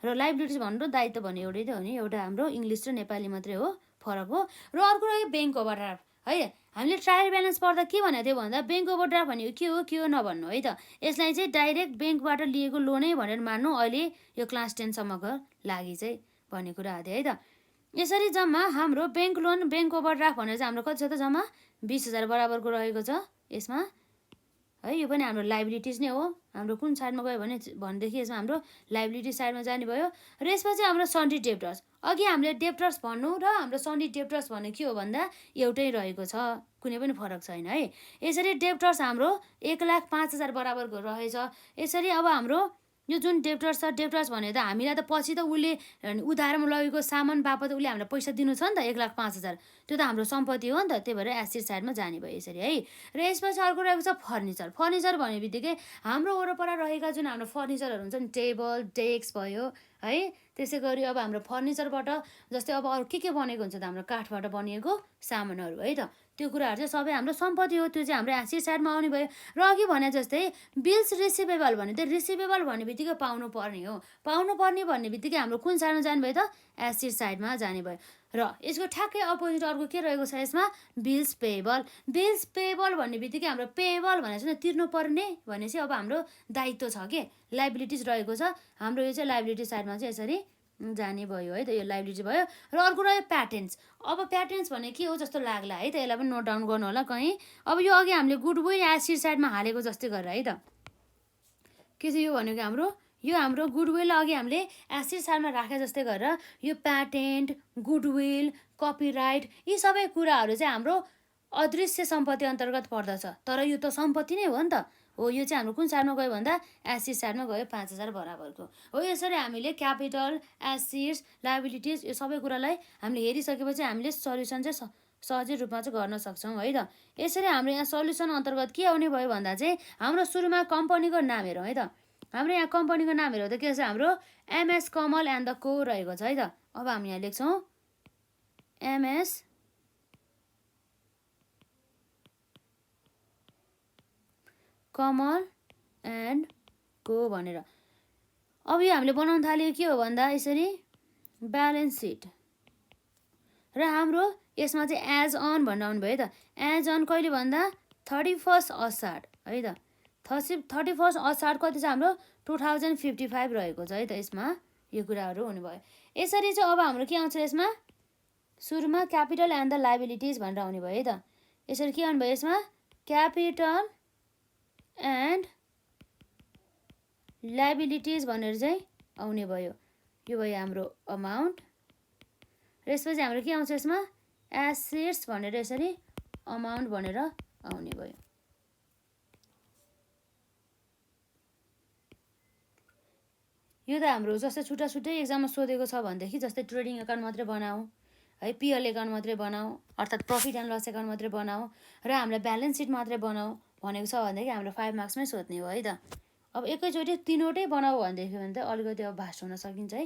[SPEAKER 1] र लाइबिलिटिज भन्नु र दायित्व भन्ने एउटै त हो नि, एउटा हाम्रो इङ्ग्लिस र नेपाली मात्रै हो फरक हो। र अर्को रह्यो ब्याङ्क ओभरड्राफ्ट है। हामीले ट्रायल ब्यालेन्स पढ्दा के भनेको थियो भन्दा ब्याङ्क ओभरड्राफ्ट भनेको के हो नभन्नु है त। यसलाई चाहिँ डाइरेक्ट ब्याङ्कबाट लिएको लोनै भनेर मान्नु अहिले यो क्लास 10 सम्मको लागि चाहिँ भन्ने कुरा आएको थियो है त। यसरी जम्मा हाम्रो ब्याङ्क लोन ब्याङ्क ओभरड्राफ्ट भनेर चाहिँ हाम्रो कति छ त जम्मा 20,000 बराबरको रहेको छ यसमा है। यो पनि हाम्रो लाइबिलिटिज नै हो। हाम्रो कुन साइडमा गयो भनेदेखि यसमा हाम्रो लाइबिलिटी साइडमा जाने भयो। र यसपछि हाम्रो सन्डी डेप्टर्स, अघि हामीले डेप्टर्स भन्नु र हाम्रो सन्डी डेप्टर्स भन्ने के हो भन्दा एउटै रहेको छ, कुनै पनि फरक छैन है। यसरी डेप्टर्स हाम्रो 1,05,000 बराबरको रहेछ। यसरी अब हाम्रो यो जुन डेप्टर्स छ, डेप्टर्स भने त हामीलाई त पछि त उसले उधारमा लगेको सामान बापत उसले हामीलाई पैसा दिनु छ नि त 1,05,000, त्यो त हाम्रो सम्पत्ति हो नि त, त्यही भएर एसेट साइडमा जाने भयो यसरी है। र यसपछि अर्को रहेको छ फर्निचर। फर्निचर भन्ने बित्तिकै हाम्रो वरपर रहेका जुन हाम्रो फर्निचरहरू हुन्छ नि, टेबल डेस्क भयो है, त्यसै गरी अब हाम्रो फर्निचरबाट जस्तै अब अरू के बनेको हुन्छ त हाम्रो काठबाट बनिएको सामानहरू है त, त्यो कुराहरू चाहिँ सबै हाम्रो सम्पत्ति हो, त्यो चाहिँ हाम्रो एसेट साइडमा आउने भयो। र अघि भने जस्तै बिल्स रिसिभेबल भने त रिसिभेबल भन्ने बित्तिकै पाउनु पर्ने हो, पाउनु पर्ने भन्ने बित्तिकै हाम्रो कुन साइडमा जाने भयो त एसेट साइडमा जाने भयो। र यसको ठ्याक्कै अपोजिट अर्को के रहेको छ यसमा बिल्स पेएबल। बिल्स पेएबल भन्ने बित्तिकै हाम्रो पेएबल भनेर चाहिँ तिर्नु पर्ने भने चाहिँ अब हाम्रो दायित्व छ के, लाइबिलिटिज रहेको छ हाम्रो, यो चाहिँ लाइबिलिटी साइडमा चाहिँ यसरी जाने भयो है त, यो लाइबिलिटी भयो। र अर्को रह्यो प्याटेन्ट्स। अब प्याटेन्ट्स भने के हो जस्तो लाग्ला है त, यसलाई पनि नोट डाउन गर्नु होला कहीँ। अब यो अघि हामीले गुडविल एसेट साइडमा हालेको जस्तै गरेर है त, के चाहिँ यो भनेको हाम्रो गुडविल अघि हामीले एसेट साइडमा राखे जस्तै गरेर यो प्याटेन्ट, गुडविल, कपिराइट यी सबै कुराहरू चाहिँ हाम्रो अदृश्य सम्पत्ति अन्तर्गत पर्दछ। तर यो त सम्पत्ति नै हो नि त हो। यो चाहिँ हाम्रो कुन साइडमा गयो भन्दा एसेट साइडमा गयो 5,000 बराबरको हो। यसरी हामीले क्यापिटल, एसेट्स, लाइबिलिटिज यो सबै कुरालाई हामीले हेरिसकेपछि हामीले सल्युसन चाहिँ सहजै रूपमा चाहिँ गर्न सक्छौँ है त। यसरी हाम्रो यहाँ सल्युसन अन्तर्गत के आउने भयो भन्दा चाहिँ हाम्रो सुरुमा कम्पनीको नाम हेरौँ है त। हाम्रो यहाँ कम्पनीको नाम हेरौँ त के छ, हाम्रो एमएस कमल एन्ड द को रहेको छ है त। अब हामी यहाँ लेख्छौँ एमएस कमल एन्ड को भनेर। अब यो हामीले बनाउन थाल्यो के हो भन्दा यसरी ब्यालेन्स सिट, र हाम्रो यसमा चाहिँ एज अन भनेर आउनु भयो है त। एज अन कहिले भन्दा 31 असार है त। 31 असार कति छ हाम्रो 2055 रहेको छ है त। यसमा यो कुराहरू हुनुभयो। यसरी चाहिँ अब हाम्रो के आउँछ यसमा सुरुमा क्यापिटल एन्ड द लाइबिलिटिज भनेर आउने भयो है त। यसरी के आउनु भयो यसमा क्यापिटल एन्ड लाइबिलिटिज भनेर चाहिँ आउने भयो। यो भयो हाम्रो अमाउन्ट। र यसपछि हाम्रो के आउँछ यसमा एसेट्स भनेर यसरी अमाउन्ट भनेर आउने भयो। यो त हाम्रो जस्तै छुट्टा छुट्टै एक्जाममा सोधेको छ भनेदेखि जस्तै ट्रेडिङ एकाउन्ट मात्रै बनाऊ है, पिएल एकाउन्ट मात्रै बनाऊ अर्थात् प्रफिट एन्ड लस एकाउन्ट मात्रै बनाऊ, र हामीलाई ब्यालेन्स सिट मात्रै बनाऊ भनेको छ भनेदेखि हाम्रो 5 मार्क्समै सोध्ने हो है त। अब एकैचोटि तिनवटै बनाऊ भनेदेखि भने त अलिकति अब भास्ट हुन सकिन्छ है,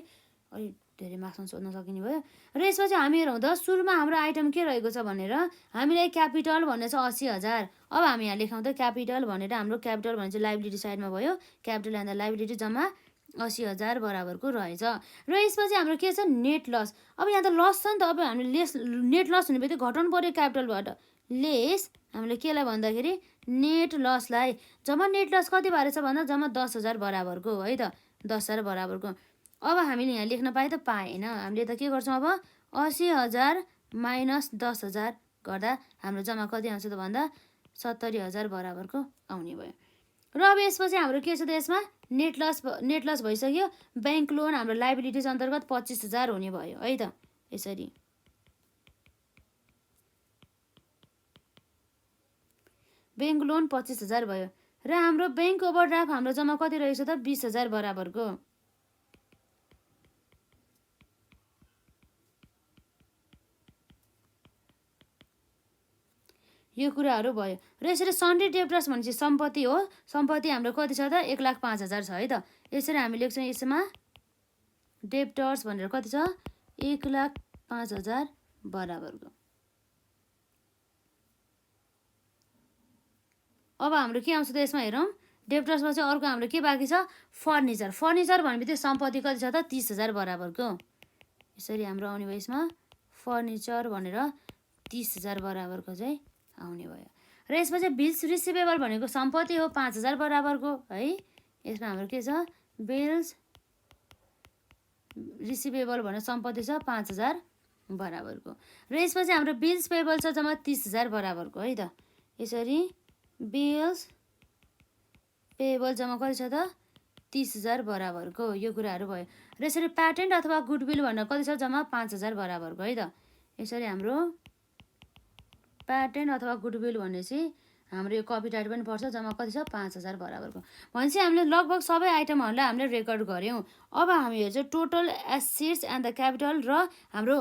[SPEAKER 1] अलिक धेरै मार्क्समा सोध्न सकिने भयो। र यसपछि हामी हेरौँ त सुरुमा हाम्रो आइटम के रहेको छ भनेर हामीलाई क्यापिटल भन्ने छ 80,000। अब हामी यहाँ लेखौँ त क्यापिटल भनेर, हाम्रो क्यापिटल भने चाहिँ लाइबिलिटी साइडमा भयो, क्यापिटल एन्ड द लाइबिलिटी जम्मा 80,000 बराबरको रहेछ। र यसपछि हाम्रो के छ नेट लस। अब यहाँ त लस छ नि त, अब हामीले नेट लस हुने बित्तिकै घटाउनु पऱ्यो क्यापिटलबाट, लेस हामीले केलाई भन्दाखेरि नेट लसलाई। जम्मा नेट लस कति भएर छ भन्दा जम्मा 10,000 बराबरको है त, 10,000 बराबरको। अब हामीले यहाँ लेख्न पाएँ त पाएन, हामीले त के गर्छौँ अब 80,000 माइनस 10,000 गर्दा हाम्रो जम्मा कति आउँछ त भन्दा 70,000 बराबरको आउने भयो। र अब यसपछि हाम्रो के छ त यसमा नेट लस भइसक्यो। ब्याङ्क लोन हाम्रो लाइबिलिटिज अन्तर्गत 25,000 हुने भयो है त। यसरी ब्याङ्क लोन 25,000 भयो। र हाम्रो ब्याङ्क ओभरड्राफ्ट हाम्रो जम्मा कति रहेछ त 20,000 बराबरको। यो कुराहरू भयो। र यसरी सन्डी डेप्टर्स भनेपछि सम्पत्ति हो, सम्पत्ति हाम्रो कति छ त 1,05,000 छ है त। यसरी हामी लेख्छौँ यसमा डेप्टर्स भनेर कति छ 1,05,000 बराबरको। अब हाम्रो के आउँछ त यसमा हेरौँ डेप्टर्समा चाहिँ अर्को हाम्रो के बाँकी छ फर्निचर भने बित्तिकै सम्पत्ति कति छ त 30,000 बराबरको यसरी हाम्रो आउने भयो यसमा फर्निचर भनेर 30,000 बराबरको चाहिँ आउने भयो र यसमा चाहिँ बिल्स रिसिभेबल भनेको सम्पत्ति हो 5,000 बराबरको है यसमा हाम्रो के छ बिल्स रिसिभेबल भनेर सम्पत्ति छ 5,000 बराबरको र यसमा चाहिँ हाम्रो बिल्स पेबल छ जम्मा 30,000 बराबरको है त यसरी बिल्स पेबल जम्मा कति छ त 30,000 बराबरको यो कुराहरू भयो र यसरी प्याटेन्ट अथवा गुडविल भनेर कति छ जम्मा 5,000 बराबरको है त यसरी हाम्रो प्याटेन्ट अथवा गुडविल भन्ने चाहिँ हाम्रो यो कपिराइट पनि पर्छ जम्मा कति छ 5,000 बराबरको भनेपछि हामीले लगभग सबै आइटमहरूलाई हामीले रेकर्ड गऱ्यौँ अब हामी हेर्छौँ total assets and the capital र हाम्रो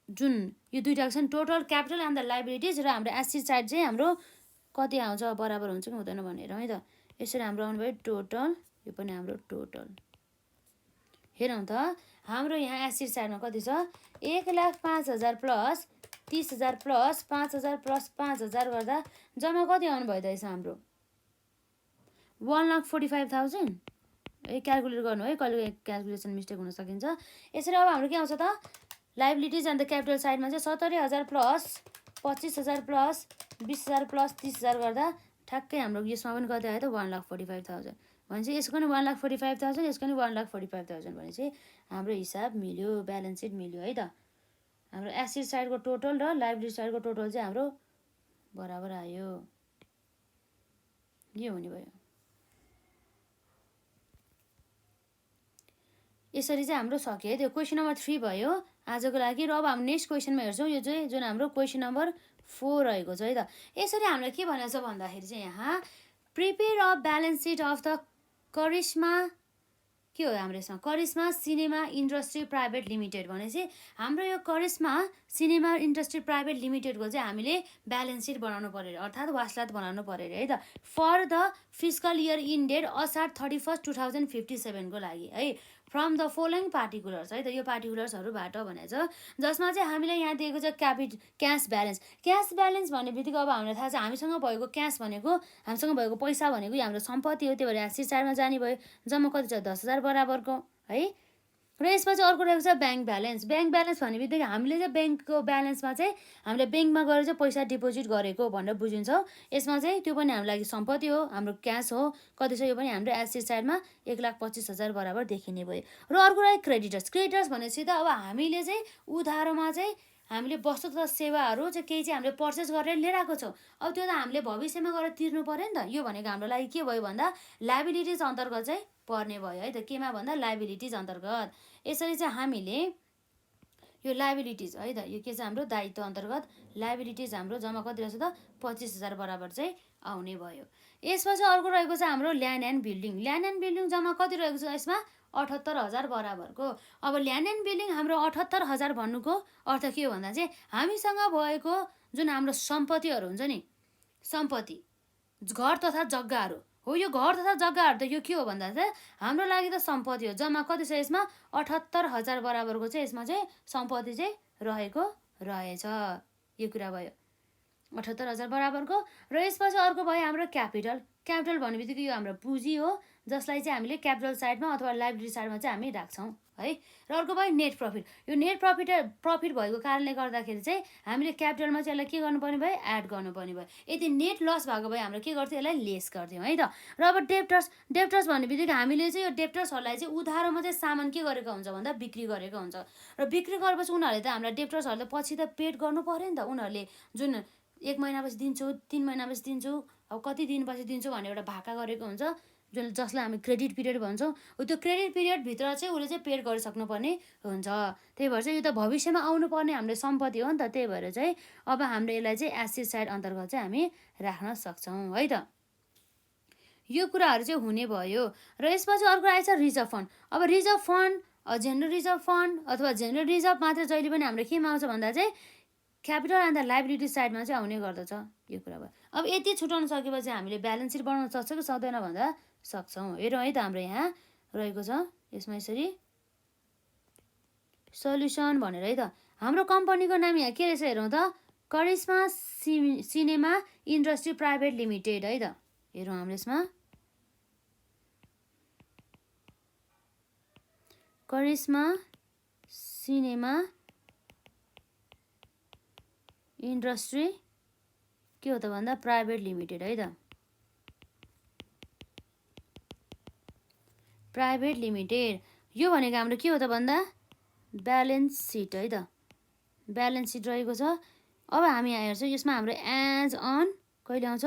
[SPEAKER 1] जुन यो दुईटा छ total capital and the liabilities र हाम्रो एसेट साइड चाहिँ हाम्रो कति आउँछ बराबर हुन्छ कि हुँदैन भनेर है त यसरी हाम्रो आउनु भयो टोटल यो पनि हाम्रो टोटल हेरौँ त हाम्रो यहाँ एसेट साइडमा कति छ 1,05,000 प्लस 30,000 प्लस 5,000 प्लस 5,000 गर्दा जम्मा कति आउनु भयो त यसमा हाम्रो 1,45,000 क्यालकुलेट गर्नु है कहिले क्यालकुलेसन मिस्टेक हुन सकिन्छ यसरी अब हाम्रो के आउँछ त लाइबिलिटिज एन्ड द क्यापिटल साइडमा चाहिँ 70,000 प्लस 25,000 प्लस 20,000 प्लस 30,000 गर्दा ठ्याक्कै हाम्रो यसमा पनि कति आयो त 1,45,000 भनेपछि यसको पनि 1,45,000 यसको पनि 1,45,000 भनेपछि हाम्रो हिसाब मिल्यो ब्यालेन्स सिट मिल्यो है त हाम्रो एसेट साइडको टोटल र लाइबिलिटी साइडको टोटल चाहिँ हाम्रो बराबर आयो यो हुने भयो यसरी चाहिँ हाम्रो सक्यो है त्यो क्वेसन नम्बर 3 भयो आजको लागि र अब हामी नेक्स्ट क्वेसनमा हेर्छौँ यो चाहिँ जुन हाम्रो क्वेसन नम्बर 4 रहेको छ है त यसरी हामीलाई के भनेको छ भन्दाखेरि चाहिँ यहाँ prepare a balance sheet of the Karishma के हो हाम्रो यसमा Karishma cinema industry private limited भनेपछि हाम्रो यो करिश्मा सिनेमा इन्डस्ट्री प्राइभेट लिमिटेडको चाहिँ हामीले ब्यालेन्स सिट बनाउनु पर्यो अर्थात् वास्लात बनाउनु पर्यो है त for the fiscal year ended Asar 31 2057 को लागि है फ्रम द फलोइङ पार्टिकुलर्स है त यो पार्टिकुलर्सहरूबाट भनेको छ जसमा चाहिँ हामीलाई यहाँ दिएको छ क्यास ब्यालेन्स भन्ने बित्तिकै अब हामीलाई थाहा छ हामीसँग भएको क्यास भनेको हामीसँग भएको पैसा भनेको हाम्रो सम्पत्ति हो त्यही भएर एसेट साइडमा जाने भयो जम्मा कति छ 10,000 बराबरको है र यसमा चाहिँ अर्को रहेको छ ब्याङ्क ब्यालेन्स भन्ने बित्तिकै हामीले चाहिँ ब्याङ्कको ब्यालेन्समा चाहिँ हामीले ब्याङ्कमा गएर चाहिँ पैसा डिपोजिट गरेको भनेर बुझिन्छौँ यसमा चाहिँ त्यो पनि हाम्रो लागि सम्पत्ति हो हाम्रो क्यास हो कति छ यो पनि हाम्रो एसेट साइडमा 1,25,000 बराबर देखिने भयो र अर्को रह्यो क्रेडिटर्स भनेपछि त अब हामीले चाहिँ उधारोमा चाहिँ हामीले वस्तु तथा सेवाहरू चाहिँ केही चाहिँ हामीले पर्चेस गरेर लिएर आएको छौँ अब त्यो त हामीले भविष्यमा गएर तिर्नु पर्यो नि त यो भनेको हाम्रो लागि के भयो भन्दा लाइबिलिटिज अन्तर्गत चाहिँ पर्ने भयो है त केमा भन्दा लाइबिलिटिज अन्तर्गत यसरी चाहिँ हामीले यो लाइबिलिटिज है त यो के छ हाम्रो दायित्व अन्तर्गत लाइबिलिटिज हाम्रो जम्मा कति रहेछ त 25,000 बराबर चाहिँ आउने भयो यसमा चाहिँ अर्को रहेको छ हाम्रो ल्यान्ड एन्ड बिल्डिङ जम्मा कति रहेको छ यसमा 78,000 बराबरको अब ल्यान्ड एन्ड बिल्डिङ हाम्रो 78,000 भन्नुको अर्थ के हो भन्दा चाहिँ हामीसँग भएको जुन हाम्रो सम्पत्तिहरू हुन्छ नि सम्पत्ति घर तथा जग्गाहरू हो यो घर तथा जग्गाहरू त यो के हो भन्दा चाहिँ हाम्रो लागि त सम्पत्ति हो जम्मा कति छ यसमा 78,000 बराबरको चाहिँ यसमा चाहिँ सम्पत्ति चाहिँ रहेको रहेछ यो कुरा भयो 78,000 बराबरको र यसपछि अर्को भयो हाम्रो क्यापिटल भन्ने बित्तिकै यो हाम्रो पुँजी हो जसलाई चाहिँ हामीले क्यापिटल साइडमा अथवा लाइबिलिटी साइडमा चाहिँ हामी राख्छौँ है र अर्को भयो नेट प्रफिट यो नेट प्रफिट भएको कारणले गर्दाखेरि चाहिँ हामीले क्यापिटलमा चाहिँ यसलाई के गर्नुपर्ने भयो एड गर्नुपर्ने भयो यदि नेट लस भएको भए हाम्रो के गर्थ्यो यसलाई लेस गर्थ्यौँ है त र अब डेप्टर्स भन्ने बित्तिकै हामीले चाहिँ यो डेप्टर्सहरूलाई चाहिँ उधारोमा चाहिँ सामान के गरेको हुन्छ भन्दा बिक्री गरेको हुन्छ र बिक्री गरेपछि उनीहरूले त हामीलाई डेप्टर्सहरूले पछि त पेड गर्नु पर्यो नि त उनीहरूले जुन 1 महिनापछि दिन्छु 3 महिनापछि दिन्छु अब कति दिनपछि दिन्छु भन्ने एउटा भाका गरेको हुन्छ जुन जसलाई हामी क्रेडिट पिरियड भन्छौँ त्यो क्रेडिट पिरियडभित्र चाहिँ उसले चाहिँ पेड गरिसक्नुपर्ने हुन्छ त्यही भएर चाहिँ यो त भविष्यमा आउनुपर्ने हाम्रो सम्पत्ति हो नि त त्यही भएर चाहिँ अब हामीले यसलाई चाहिँ एसेट साइड अन्तर्गत चाहिँ हामी राख्न सक्छौँ है त यो कुराहरू चाहिँ हुने भयो र यसपछि अर्को आएछ रिजर्भ फन्ड अब reserve fund general reserve fund अथवा जेनरल रिजर्भ मात्र जहिले पनि हाम्रो केमा आउँछ भन्दा चाहिँ क्यापिटल एन्ड द लाइबिलिटी साइडमा चाहिँ आउने गर्दछ यो कुरा भयो अब यति छुटाउन सकेपछि हामीले ब्यालेन्स सिट बनाउन सक्छ कि सक्दैन भन्दा सक्छौँ हेरौँ है त हाम्रो यहाँ रहेको छ यसमा यसरी सल्युसन भनेर है त हाम्रो कम्पनीको नाम यहाँ के रहेछ हेरौँ त Karishma cinema industry private limited है त हेरौँ हाम्रो यसमा करिश्मा सिनेमा इन्डस्ट्री के हो त भन्दा प्राइभेट लिमिटेड है त, प्राइभेट लिमिटेड। यो भनेको हाम्रो के हो त भन्दा ब्यालेन्स सिट है त, ब्यालेन्स सिट रहेको छ। अब हामी यहाँ हेर्छौँ यसमा हाम्रो एज अन कहिले आउँछ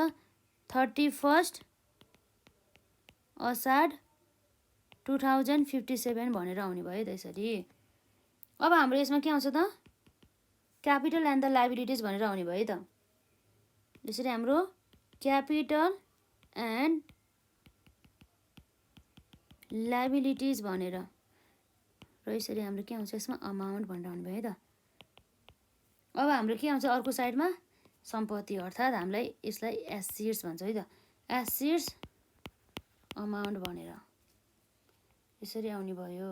[SPEAKER 1] 31 असाढ 2057 भनेर आउने भयो त्यसरी। अब हाम्रो यसमा के आउँछ त क्यापिटल एन्ड द लाइबिलिटिज भनेर आउने भयो त, यसरी हाम्रो क्यापिटल एन्ड लाइबिलिटिज भनेर र यसरी हाम्रो के आउँछ यसमा अमाउन्ट भनेर आउने भयो है त। अब हाम्रो के आउँछ अर्को साइडमा सम्पत्ति, अर्थात् हामीलाई यसलाई एसेट्स भन्छ है त, एसेट्स अमाउन्ट भनेर यसरी आउने भयो।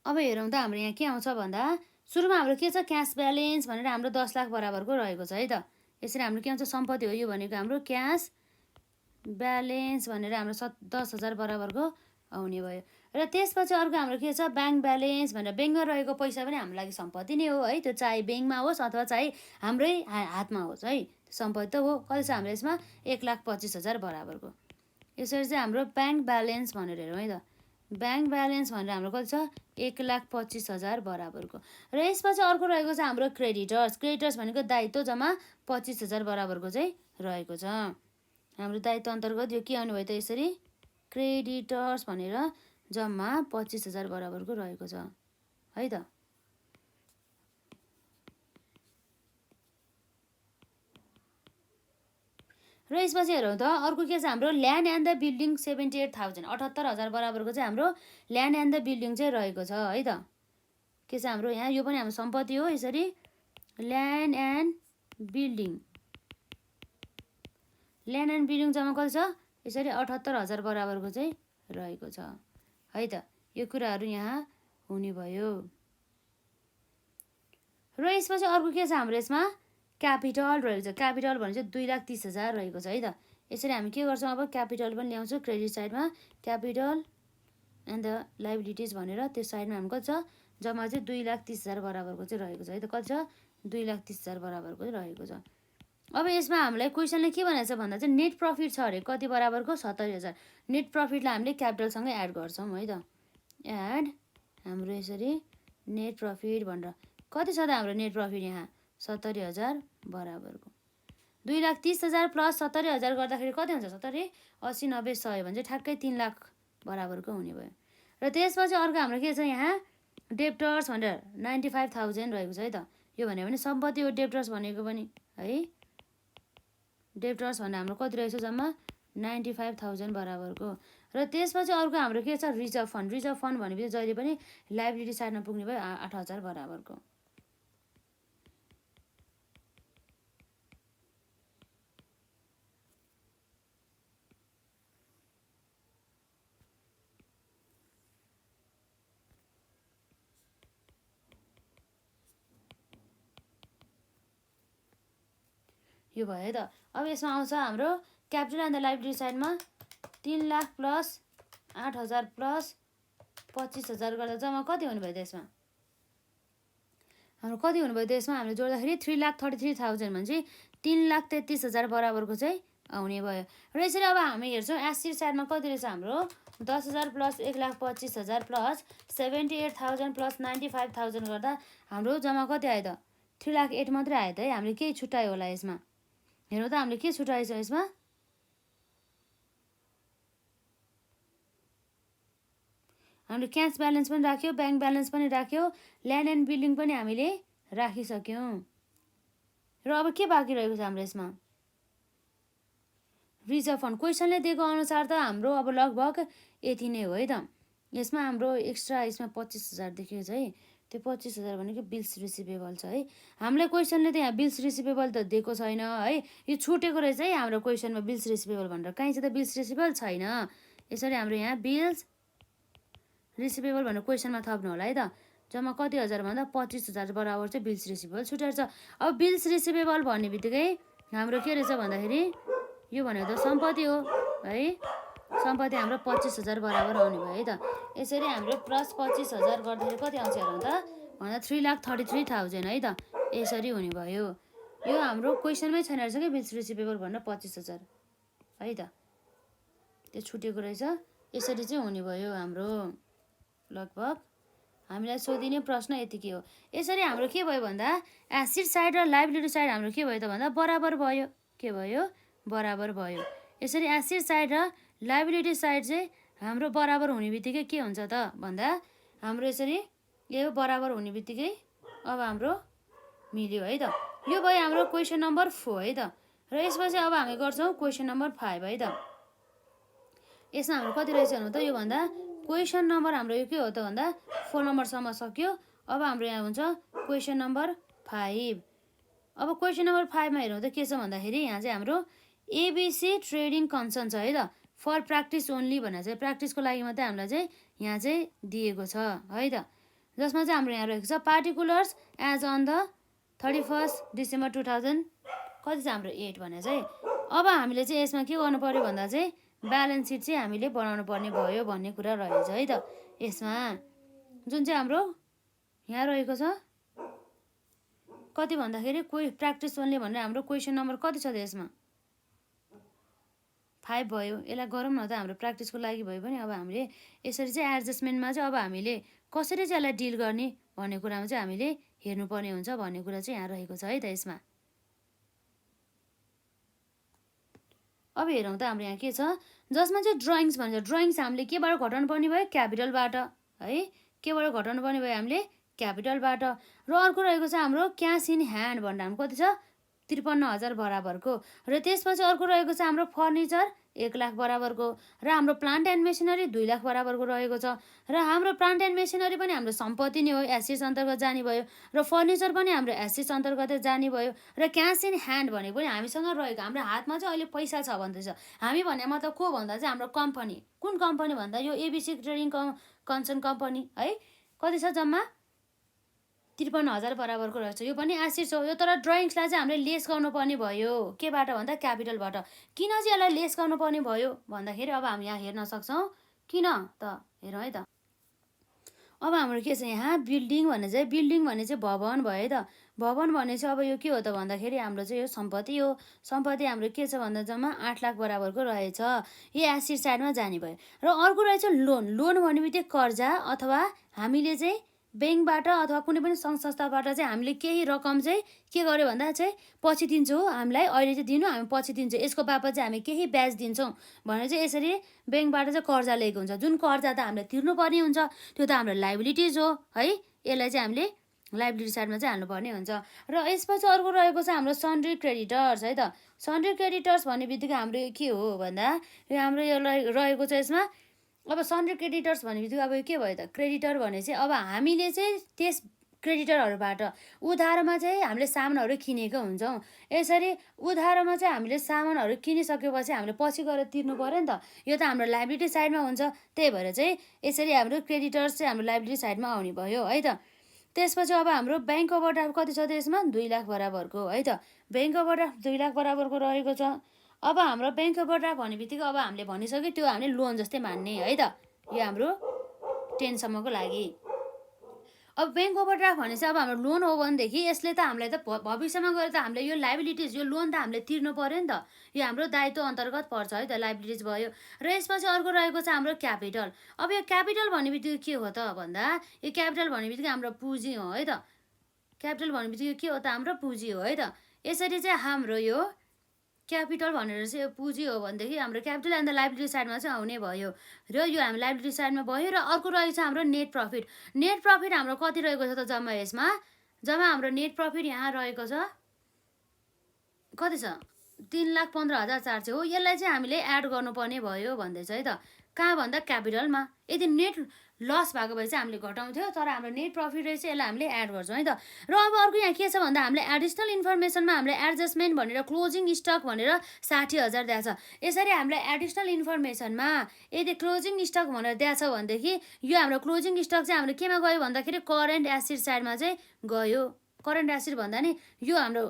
[SPEAKER 1] अब हेरौँ त हाम्रो यहाँ के आउँछ भन्दा सुरुमा हाम्रो के छ क्यास ब्यालेन्स भनेर हाम्रो 10 लाख बराबरको रहेको छ है त। यसरी हाम्रो के आउँछ सम्पत्ति हो यो भनेको हाम्रो क्यास ब्यालेन्स भनेर हाम्रो 10,000 बराबरको आउने भयो। र त्यसपछि अर्को हाम्रो के छ ब्याङ्क ब्यालेन्स भनेर ब्याङ्कमा रहेको पैसा पनि हाम्रो लागि सम्पत्ति नै हो है, त्यो चाहे ब्याङ्कमा होस् अथवा चाहे हाम्रै हातमा होस् है, सम्पत्ति त हो। कति छ हाम्रो यसमा 1,25,000 बराबरको। यसरी चाहिँ हाम्रो ब्याङ्क ब्यालेन्स भनेर हेरौँ है त, ब्याङ्क ब्यालेन्स भनेर हाम्रो कति छ 1,25,000 बराबरको। र यसपछि अर्को रहेको छ हाम्रो क्रेडिटर्स, क्रेडिटर्स भनेको दायित्व जम्मा 25,000 बराबरको चाहिँ रहेको छ। हाम्रो दायित्व अन्तर्गत यो के आउने भयो त यसरी क्रेडिटर्स भनेर जम्मा 25,000 बराबरको रहेको छ है त। र यसपछि हेरौँ त अर्को के छ हाम्रो ल्यान्ड एन्ड द बिल्डिङ 78,000 78,000 बराबरको चाहिँ हाम्रो ल्यान्ड एन्ड द बिल्डिङ चाहिँ रहेको छ है त। के छ हाम्रो यहाँ यो पनि हाम्रो सम्पत्ति हो, यसरी land and building, land and building जम्मा कति छ यसरी 78,000 बराबरको चाहिँ रहेको छ है त। यो कुराहरू यहाँ हुने भयो। र यसपछि अर्को के छ हाम्रो यसमा क्यापिटल रहेको छ, क्यापिटल भने चाहिँ 2,30,000 रहेको छ है त। यसरी हामी के गर्छौँ अब क्यापिटल पनि ल्याउँछौँ क्रेडिट साइडमा, क्यापिटल एन्ड द लाइबिलिटिज भनेर त्यो साइडमा हाम्रो कति छ जम्मा चाहिँ 2,30,000 बराबरको चाहिँ रहेको छ है त। कति छ 2,30,000 बराबरको रहेको छ। अब यसमा हामीलाई क्वेसनले के भनेको छ भन्दा चाहिँ नेट प्रफिट छ अरे कति बराबरको 70,000। नेट प्रफिटलाई हामीले क्यापिटलसँगै एड गर्छौँ है त, एड हाम्रो यसरी नेट प्रफिट भनेर कति छ त हाम्रो नेट प्रफिट यहाँ 70,000 बराबरको। 2,30,000 प्लस 70,000 गर्दाखेरि कति हुन्छ 70, 80, 90, 100 भने चाहिँ ठ्याक्कै 3 लाख बराबरको हुने भयो। र त्यसपछि अर्को हाम्रो के छ यहाँ डेप्टर्स भनेर 95,000 रहेको छ है त। यो भनेको पनि सम्पत्ति हो डेप्टर्स भनेको पनि है, डेप्टर्स भन्दा हाम्रो कति रहेछ जम्मा 95,000 बराबरको। र त्यसपछि अर्को हाम्रो के छ रिजर्भ फन्ड, रिजर्भ फन्ड भनेपछि जहिले पनि लाइबिलिटी साइडमा पुग्ने भयो 8,000 बराबरको। यो भयो है त। अब यसमा आउँछ हाम्रो क्यापिटल एन्ड द लाइबिलिटी साइडमा 3 लाख प्लस 8,000 प्लस 25,000 गर्दा जम्मा कति हुनुभयो त यसमा हाम्रो कति हुनुभयो त यसमा हामीले जोड्दाखेरि 3,33,000 भने चाहिँ 3,33,000 बराबरको चाहिँ आउने भयो। र यसरी अब हामी हेर्छौँ एसेट साइडमा कति रहेछ हाम्रो 10,000 प्लस 1,25,000 प्लस 78,000 प्लस 95,000 गर्दा हाम्रो जम्मा कति आयो त 3,08,000 मात्रै आयो त है। हामीले केही छुट्यायो होला यसमा, हेर्नु त हामीले के छुट्याएछ यसमा हामीले क्यास ब्यालेन्स पनि राख्यो, ब्याङ्क ब्यालेन्स पनि राख्यो, ल्यान्ड एन्ड बिल्डिङ पनि हामीले राखिसक्यौँ। र अब के बाँकी रहेको छ हाम्रो यसमा रिजर्भ फन्ड। क्वेसनले दिएको अनुसार त हाम्रो अब लगभग यति नै हो है त। यसमा हाम्रो एक्स्ट्रा यसमा 25,000 देखिएको छ है, त्यो 25,000 भनेको बिल्स रिसिभेबल छ है। हामीलाई क्वेसनले त यहाँ बिल्स रिसिभेबल त दिएको छैन है, यो छुटेको रहेछ है हाम्रो क्वेसनमा बिल्स रिसिभेबल भनेर। कहीँ चाहिँ त बिल्स रिसिभेबल छैन। यसरी हाम्रो यहाँ बिल्स रिसिभेबल भनेर क्वेसनमा थप्नु होला है त। जम्मा कति हजार भन्दा 25,000 बराबर चाहिँ बिल्स रिसिभेबल छुटेर छ। अब बिल्स रिसिभेबल भन्ने बित्तिकै हाम्रो के रहेछ भन्दाखेरि यो भनेको त सम्पत्ति हो है। सम्पत्ति हाम्रो 25,000 बराबर आउने भयो है त। यसरी हाम्रो प्लस 25,000 गर्दाखेरि कति आउँछ हेरौँ त भन्दा 3,33,000 है त। यसरी हुने भयो। यो हाम्रो क्वेसनमै छैन रहेछ कि बिल्स रिसिभेबल भनेर 25,000 है त। त्यो छुटेको रहेछ। यसरी चाहिँ हुने भयो हाम्रो लगभग हामीलाई सोधिने प्रश्न यतिकै हो। यसरी हाम्रो के भयो भन्दा एसेट साइड र लायबिलिटी साइड हाम्रो के भयो त भन्दा बराबर भयो। के भयो? बराबर भयो। यसरी एसेट साइड र लायबिलिटी साइड चाहिँ हाम्रो बराबर हुने बित्तिकै के हुन्छ त भन्दा हाम्रो यसरी यो बराबर हुने बित्तिकै अब हाम्रो मिल्यो है त। यो भयो हाम्रो क्वेसन नम्बर 4 है त। र यसपछि अब हामी गर्छौँ क्वेसन नम्बर 5 है त। यसमा हाम्रो कति रहेछ भन्नु त योभन्दा क्वेसन नम्बर हाम्रो यो के हो त भन्दा 4 नम्बरसम्म सक्यो। अब हाम्रो यहाँ हुन्छ क्वेसन नम्बर 5। अब क्वेसन नम्बर 5 मा हेरौँ त के छ भन्दाखेरि यहाँ चाहिँ हाम्रो एबिसी ट्रेडिङ कन्सर्न छ है त। फर प्र्याक्टिस ओन्ली भनेर चाहिँ प्र्याक्टिसको लागि मात्रै हामीलाई चाहिँ यहाँ चाहिँ दिएको छ है त। जसमा चाहिँ हाम्रो यहाँ रहेको छ particulars as on the 31 December 2000 कति छ हाम्रो 8 भनेर चाहिँ। अब हामीले चाहिँ यसमा के गर्नु पर्यो भन्दा चाहिँ ब्यालेन्स सिट चाहिँ हामीले बनाउनु पर्ने भयो भन्ने कुरा रहेछ है त। यसमा जुन चाहिँ हाम्रो यहाँ रहेको छ कति भन्दाखेरि प्र्याक्टिस ओन्ली भनेर हाम्रो क्वेसन नम्बर कति छ त यसमा 5 भयो। यसलाई गरौँ न त हाम्रो प्र्याक्टिसको लागि भयो भने। अब हामीले यसरी चाहिँ एडजस्टमेन्टमा चाहिँ अब हामीले कसरी चाहिँ यसलाई डिल गर्ने भन्ने कुरामा चाहिँ हामीले हेर्नुपर्ने हुन्छ भन्ने कुरा चाहिँ यहाँ रहेको छ है त यसमा। अब हेरौँ त हाम्रो यहाँ के छ जसमा चाहिँ ड्रइङ्स भन्छ। ड्रइङ्स हामीले केबाट घटाउनु पर्ने भयो? क्यापिटलबाट है। केबाट घटाउनु पर्ने भयो हामीले? क्यापिटलबाट। र अर्को रहेको छ हाम्रो क्यास इन ह्यान्ड भनेर हाम्रो कति छ 53,000 बराबरको। र त्यसपछि अर्को रहेको छ हाम्रो फर्निचर 1 लाख बराबरको। र हाम्रो प्लान्ट एन्ड मेसिनरी 2 लाख बराबरको रहेको छ। र हाम्रो प्लान्ट एन्ड मेसिनरी पनि हाम्रो सम्पत्ति नै हो, एसेट्स अन्तर्गत जाने भयो। र फर्निचर पनि हाम्रो एसेट्स अन्तर्गत जाने भयो। र क्यास इन ह्यान्ड भनेको पनि हामीसँग रहेको हाम्रो हातमा चाहिँ अहिले पैसा छ भन्दैछ। हामी भन्ने मतलब को भन्दा चाहिँ हाम्रो कम्पनी। कुन कम्पनी भन्दा यो एबिसी ट्रेडिङ कन्सर्न कम्पनी है। कति छ जम्मा 53,000 बराबरको रहेछ। यो पनि एसेट्स हो। यो तर ड्रइङ्सलाई चाहिँ हामीले लेस गर्नुपर्ने भयो केबाट भन्दा क्यापिटलबाट। किन चाहिँ यसलाई लेस गर्नुपर्ने भयो भन्दाखेरि अब हामी यहाँ हेर्न सक्छौँ किन त हेरौँ है त। अब हाम्रो के छ यहाँ बिल्डिङ भन्ने चाहिँ बिल्डिङ भन्ने चाहिँ भवन भयो है त। भवन भन्ने चाहिँ अब यो के हो त भन्दाखेरि हाम्रो चाहिँ यो सम्पत्ति हो। सम्पत्ति हाम्रो के छ भन्दा जम्मा 8 लाख बराबरको रहेछ। यो एसेट साइडमा जाने भयो। र अर्को रहेछ लोन। लोन भन्ने बित्तिकै कर्जा अथवा हामीले चाहिँ ब्याङ्कबाट अथवा कुनै पनि सङ्घ संस्थाबाट चाहिँ हामीले केही रकम चाहिँ के गर्यो भन्दा चाहिँ पछि दिन्छौँ। हामीलाई अहिले चाहिँ दिनु हामी पछि दिन्छौँ, यसको बापत चाहिँ हामी केही ब्याज दिन्छौँ भनेर चाहिँ यसरी ब्याङ्कबाट चाहिँ कर्जा लिएको हुन्छ। जुन कर्जा त हामीले तिर्नुपर्ने हुन्छ त्यो त हाम्रो लाइबिलिटिज हो है। यसलाई चाहिँ हामीले लाइबिलिटी साइडमा चाहिँ हाल्नुपर्ने हुन्छ। र यसपछि अर्को रहेको छ हाम्रो सन्ड्री क्रेडिटर्स है त। सन्ड्री क्रेडिटर्स भन्ने बित्तिकै हाम्रो के हो भन्दा यो हाम्रो यो रहेको छ यसमा। अब सन्ड्री क्रेडिटर्स भन्ने बित्तिकै अब के भयो त क्रेडिटर भने चाहिँ अब हामीले चाहिँ त्यस क्रेडिटरहरूबाट उधारमा चाहिँ हामीले सामानहरू किनेको हुन्छौँ। यसरी उधारमा चाहिँ हामीले सामानहरू किनिसकेपछि हामीले पछि गएर तिर्नु पर्यो नि त। यो त हाम्रो लाइबिलिटी साइडमा हुन्छ। त्यही भएर चाहिँ यसरी हाम्रो क्रेडिटर्स चाहिँ हाम्रो लाइबिलिटी साइडमा आउने भयो है त। त्यसपछि अब हाम्रो ब्याङ्क ओभरड्राफ्ट कति छ त यसमा 2 लाख बराबरको है त। ब्याङ्क ओभरड्राफ्ट 2 लाख बराबरको रहेको छ। अब हाम्रो ब्याङ्क ओभरड्राफ्ट भन्ने बित्तिकै अब हामीले भनिसक्यो त्यो हामीले लोन जस्तै मान्ने है त। यो हाम्रो 10 सम्मको लागि। अब ब्याङ्क ओभरड्राफ्ट भने चाहिँ अब हाम्रो लोन हो भनेदेखि यसले त हामीलाई त भविष्यमा गएर त हामीले यो लाइबिलिटिज यो लोन त हामीले तिर्नु पर्यो नि त। यो हाम्रो दायित्व अन्तर्गत पर्छ है त लाइबिलिटिज भयो। र यसपछि अर्को रहेको छ हाम्रो क्यापिटल। अब यो क्यापिटल भन्ने बित्तिकै के हो त भन्दा यो क्यापिटल भन्ने बित्तिकै हाम्रो पुँजी हो है त। क्यापिटल भन्ने बित्तिकै के हो त हाम्रो पुँजी हो है त। यसरी चाहिँ हाम्रो यो क्यापिटल भनेर चाहिँ पुँजी हो भनेदेखि हाम्रो क्यापिटल एन्ड द लाइबिलिटी साइडमा चाहिँ आउने भयो। र यो हाम्रो लाइबिलिटी साइडमा भयो। र अर्को रहेछ हाम्रो नेट प्रफिट। नेट प्रफिट हाम्रो कति रहेको छ त जम्मा यसमा जम्मा हाम्रो नेट प्रफिट यहाँ रहेको छ कति छ 3,15,400 हो। यसलाई चाहिँ हामीले एड गर्नुपर्ने भयो भन्दैछ है त। कहाँ भन्दा क्यापिटलमा। यदि नेट लस भएको भए चाहिँ हामीले घटाउँथ्यौँ, तर हाम्रो नेट प्रफिट रहेछ, यसलाई हामीले एड गर्छौँ है त। र अब अर्को यहाँ के छ भन्दा हामीले एडिसनल इन्फर्मेसनमा हामीले एडजस्टमेन्ट भनेर क्लोजिङ स्टक भनेर 60,000 दिएको छ। यसरी हामीले एडिसनल इन्फर्मेसनमा यदि क्लोजिङ स्टक भनेर दिएको छ भनेदेखि यो हाम्रो क्लोजिङ स्टक चाहिँ हाम्रो केमा गयो भन्दाखेरि करेन्ट एसिड साइडमा चाहिँ गयो। करेन्ट एसिड भन्दा नि यो हाम्रो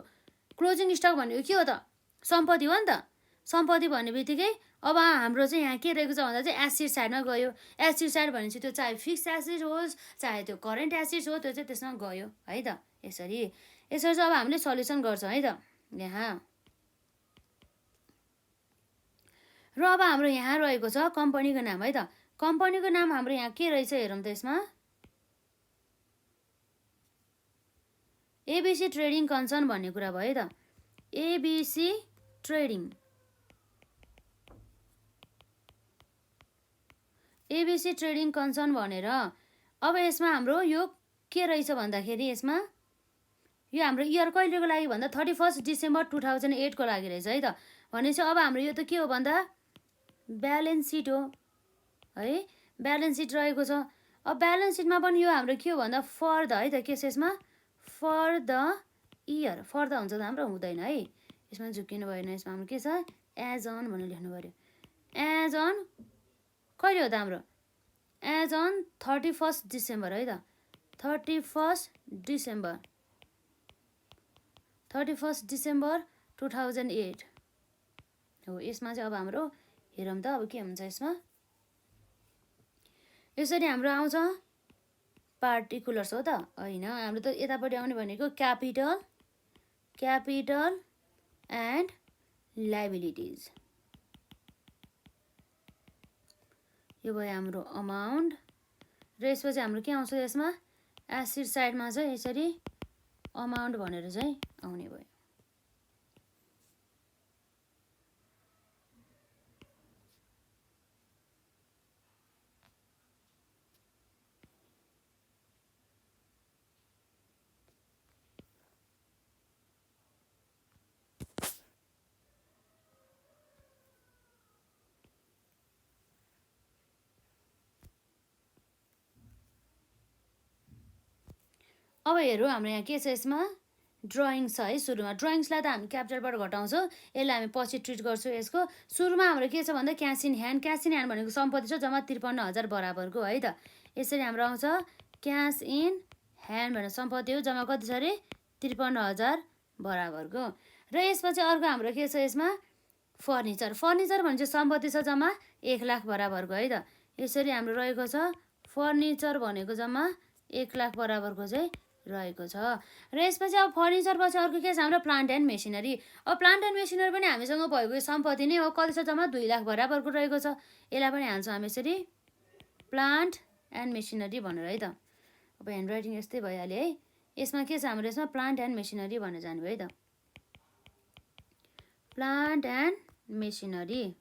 [SPEAKER 1] क्लोजिङ स्टक भनेको के हो त, सम्पत्ति हो नि त। सम्पत्ति भन्ने बित्तिकै अब हाम्रो चाहिँ यहाँ के रहेको छ भन्दा चाहिँ एसिड साइडमा गयो। एसिड साइड भनेपछि त्यो चाहे फिक्स एसिड होस् चाहे त्यो करेन्ट एसिड हो, त्यो चाहिँ त्यसमा गयो है त। यसरी चाहिँ अब हामीले सल्युसन गर्छौँ है त यहाँ। र अब हाम्रो यहाँ रहेको छ कम्पनीको नाम है त। कम्पनीको नाम हाम्रो यहाँ के रहेछ हेरौँ त यसमा, एबिसी ट्रेडिङ कन्सर्न भन्ने कुरा भयो त। ABC trading, ABC trading concern भनेर अब यसमा हाम्रो यो के रहेछ भन्दाखेरि यसमा यो हाम्रो इयर कहिलेको लागि भन्दा 31 डिसेम्बर 2008 को लागि रहेछ है त। भनेपछि अब हाम्रो यो त के हो भन्दा ब्यालेन्स सिट हो है, ब्यालेन्स सिट रहेको छ। अब ब्यालेन्स सिटमा पनि यो हाम्रो के हो भन्दा फर द है त, के छ यसमा for the year, for the हुन्छ त हाम्रो हुँदैन है, यसमा झुकिनु भएन। यसमा हाम्रो के छ एज अन भनेर लेख्नु पऱ्यो। एज अन कहिले हो त हाम्रो एज अन 31 डिसेम्बर है त, 31 डिसेम्बर 2008 हो। यसमा चाहिँ अब हाम्रो हेरौँ त अब के हुन्छ यसमा। यसरी हाम्रो आउँछ पार्टिकुलर्स हो त होइन, हाम्रो त यतापट्टि आउने भनेको क्यापिटल एन्ड लाइबिलिटिज, यो भयो हाम्रो अमाउन्ट। र यसपछि हाम्रो के आउँछ यसमा एसिड साइडमा चाहिँ यसरी अमाउन्ट भनेर चाहिँ आउने भयो। अब हेरौँ हाम्रो यहाँ के छ यसमा ड्रइङ छ है। सुरुमा ड्रइङ्सलाई त हामी क्यापिटलबाट घटाउँछौँ, यसलाई हामी पछि ट्रिट गर्छौँ। यसको सुरुमा हाम्रो के छ भन्दा cash in hand, cash in hand भनेको सम्पत्ति छ जम्मा 53,000 बराबरको है त। यसरी हाम्रो आउँछ क्यास इन ह्यान्ड भनेर सम्पत्ति हो जम्मा कति छ अरे 53,000 बराबरको। र यसपछि अर्को हाम्रो के छ यसमा फर्निचर, फर्निचर भने चाहिँ सम्पत्ति छ जम्मा 1 लाख बराबरको है त। यसरी हाम्रो रहेको छ फर्निचर भनेको जम्मा 1 लाख बराबरको चाहिँ रहेको छ। र यसपछि अब फर्निचर पछि अर्को के छ हाम्रो प्लान्ट एन्ड मेसिनरी। अब प्लान्ट एन्ड मेसिनरी पनि हामीसँग भएको सम्पत्ति नै हो, कति छ जम्मा 2 लाख बराबरको रहेको छ। यसलाई पनि हाल्छौँ हामी यसरी प्लान्ट एन्ड मेसिनरी भनेर है त। अब ह्यान्ड राइटिङ यस्तै भइहाल्यो है। यसमा के छ हाम्रो यसमा प्लान्ट एन्ड मेसिनरी भनेर जानुभयो है त। Plant and machinery,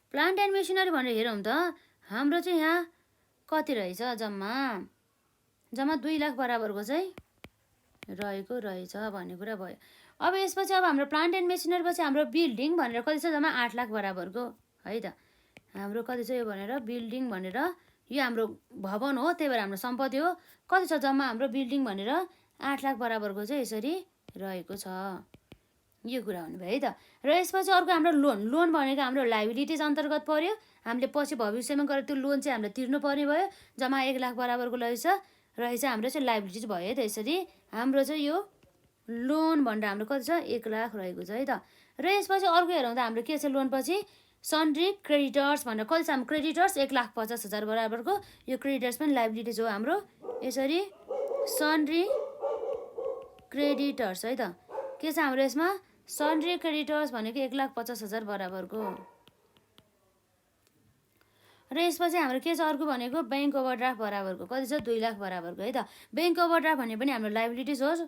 [SPEAKER 1] plant and machinery भनेर हेरौँ त हाम्रो चाहिँ यहाँ कति रहेछ जम्मा 2 लाख बराबरको चाहिँ रहेको रहेछ भन्ने कुरा भयो। अब यसपछि अब हाम्रो प्लान्ट एन्ड मेसिनरी पछि हाम्रो बिल्डिङ भनेर कति छ जम्मा 8 लाख बराबरको है त। हाम्रो कति छ यो भनेर बिल्डिङ भनेर यो हाम्रो भवन हो, त्यही भएर हाम्रो सम्पत्ति हो। कति छ जम्मा हाम्रो बिल्डिङ भनेर 8 लाख बराबरको चाहिँ यसरी रहेको छ, यो कुरा हुने भयो है त। र यसपछि अर्को हाम्रो लोन, लोन भनेको हाम्रो लाइबिलिटिज अन्तर्गत पर्यो। हामीले पछि भविष्यमा गएर त्यो लोन चाहिँ हामीले तिर्नु पर्ने भयो, जम्मा 1 लाख बराबरको रहेछ हाम्रो चाहिँ लाइबिलिटिज भयो है त। यसरी हाम्रो चाहिँ यो लोन भनेर हाम्रो कति छ 1 लाख रहेको छ है त। र यसपछि अर्को हेरौँ त हाम्रो के छ लोन पछि सन्ड्री क्रेडिटर्स भनेर कति छ हाम्रो क्रेडिटर्स 1,50,000 बराबरको, यो क्रेडिटर्स पनि लाइबिलिटिज हो हाम्रो। यसरी सन्ड्री क्रेडिटर्स है त, के छ हाम्रो यसमा सन्ड्री क्रेडिटर्स भनेको 1,50,000 बराबरको। र यसपछि हाम्रो के छ अर्को भनेको ब्याङ्क ओभरड्राफ्ट बराबरको कति छ 2 लाख बराबरको है त। ब्याङ्क ओभरड्राफ्ट भने पनि हाम्रो लाइबिलिटिज हो,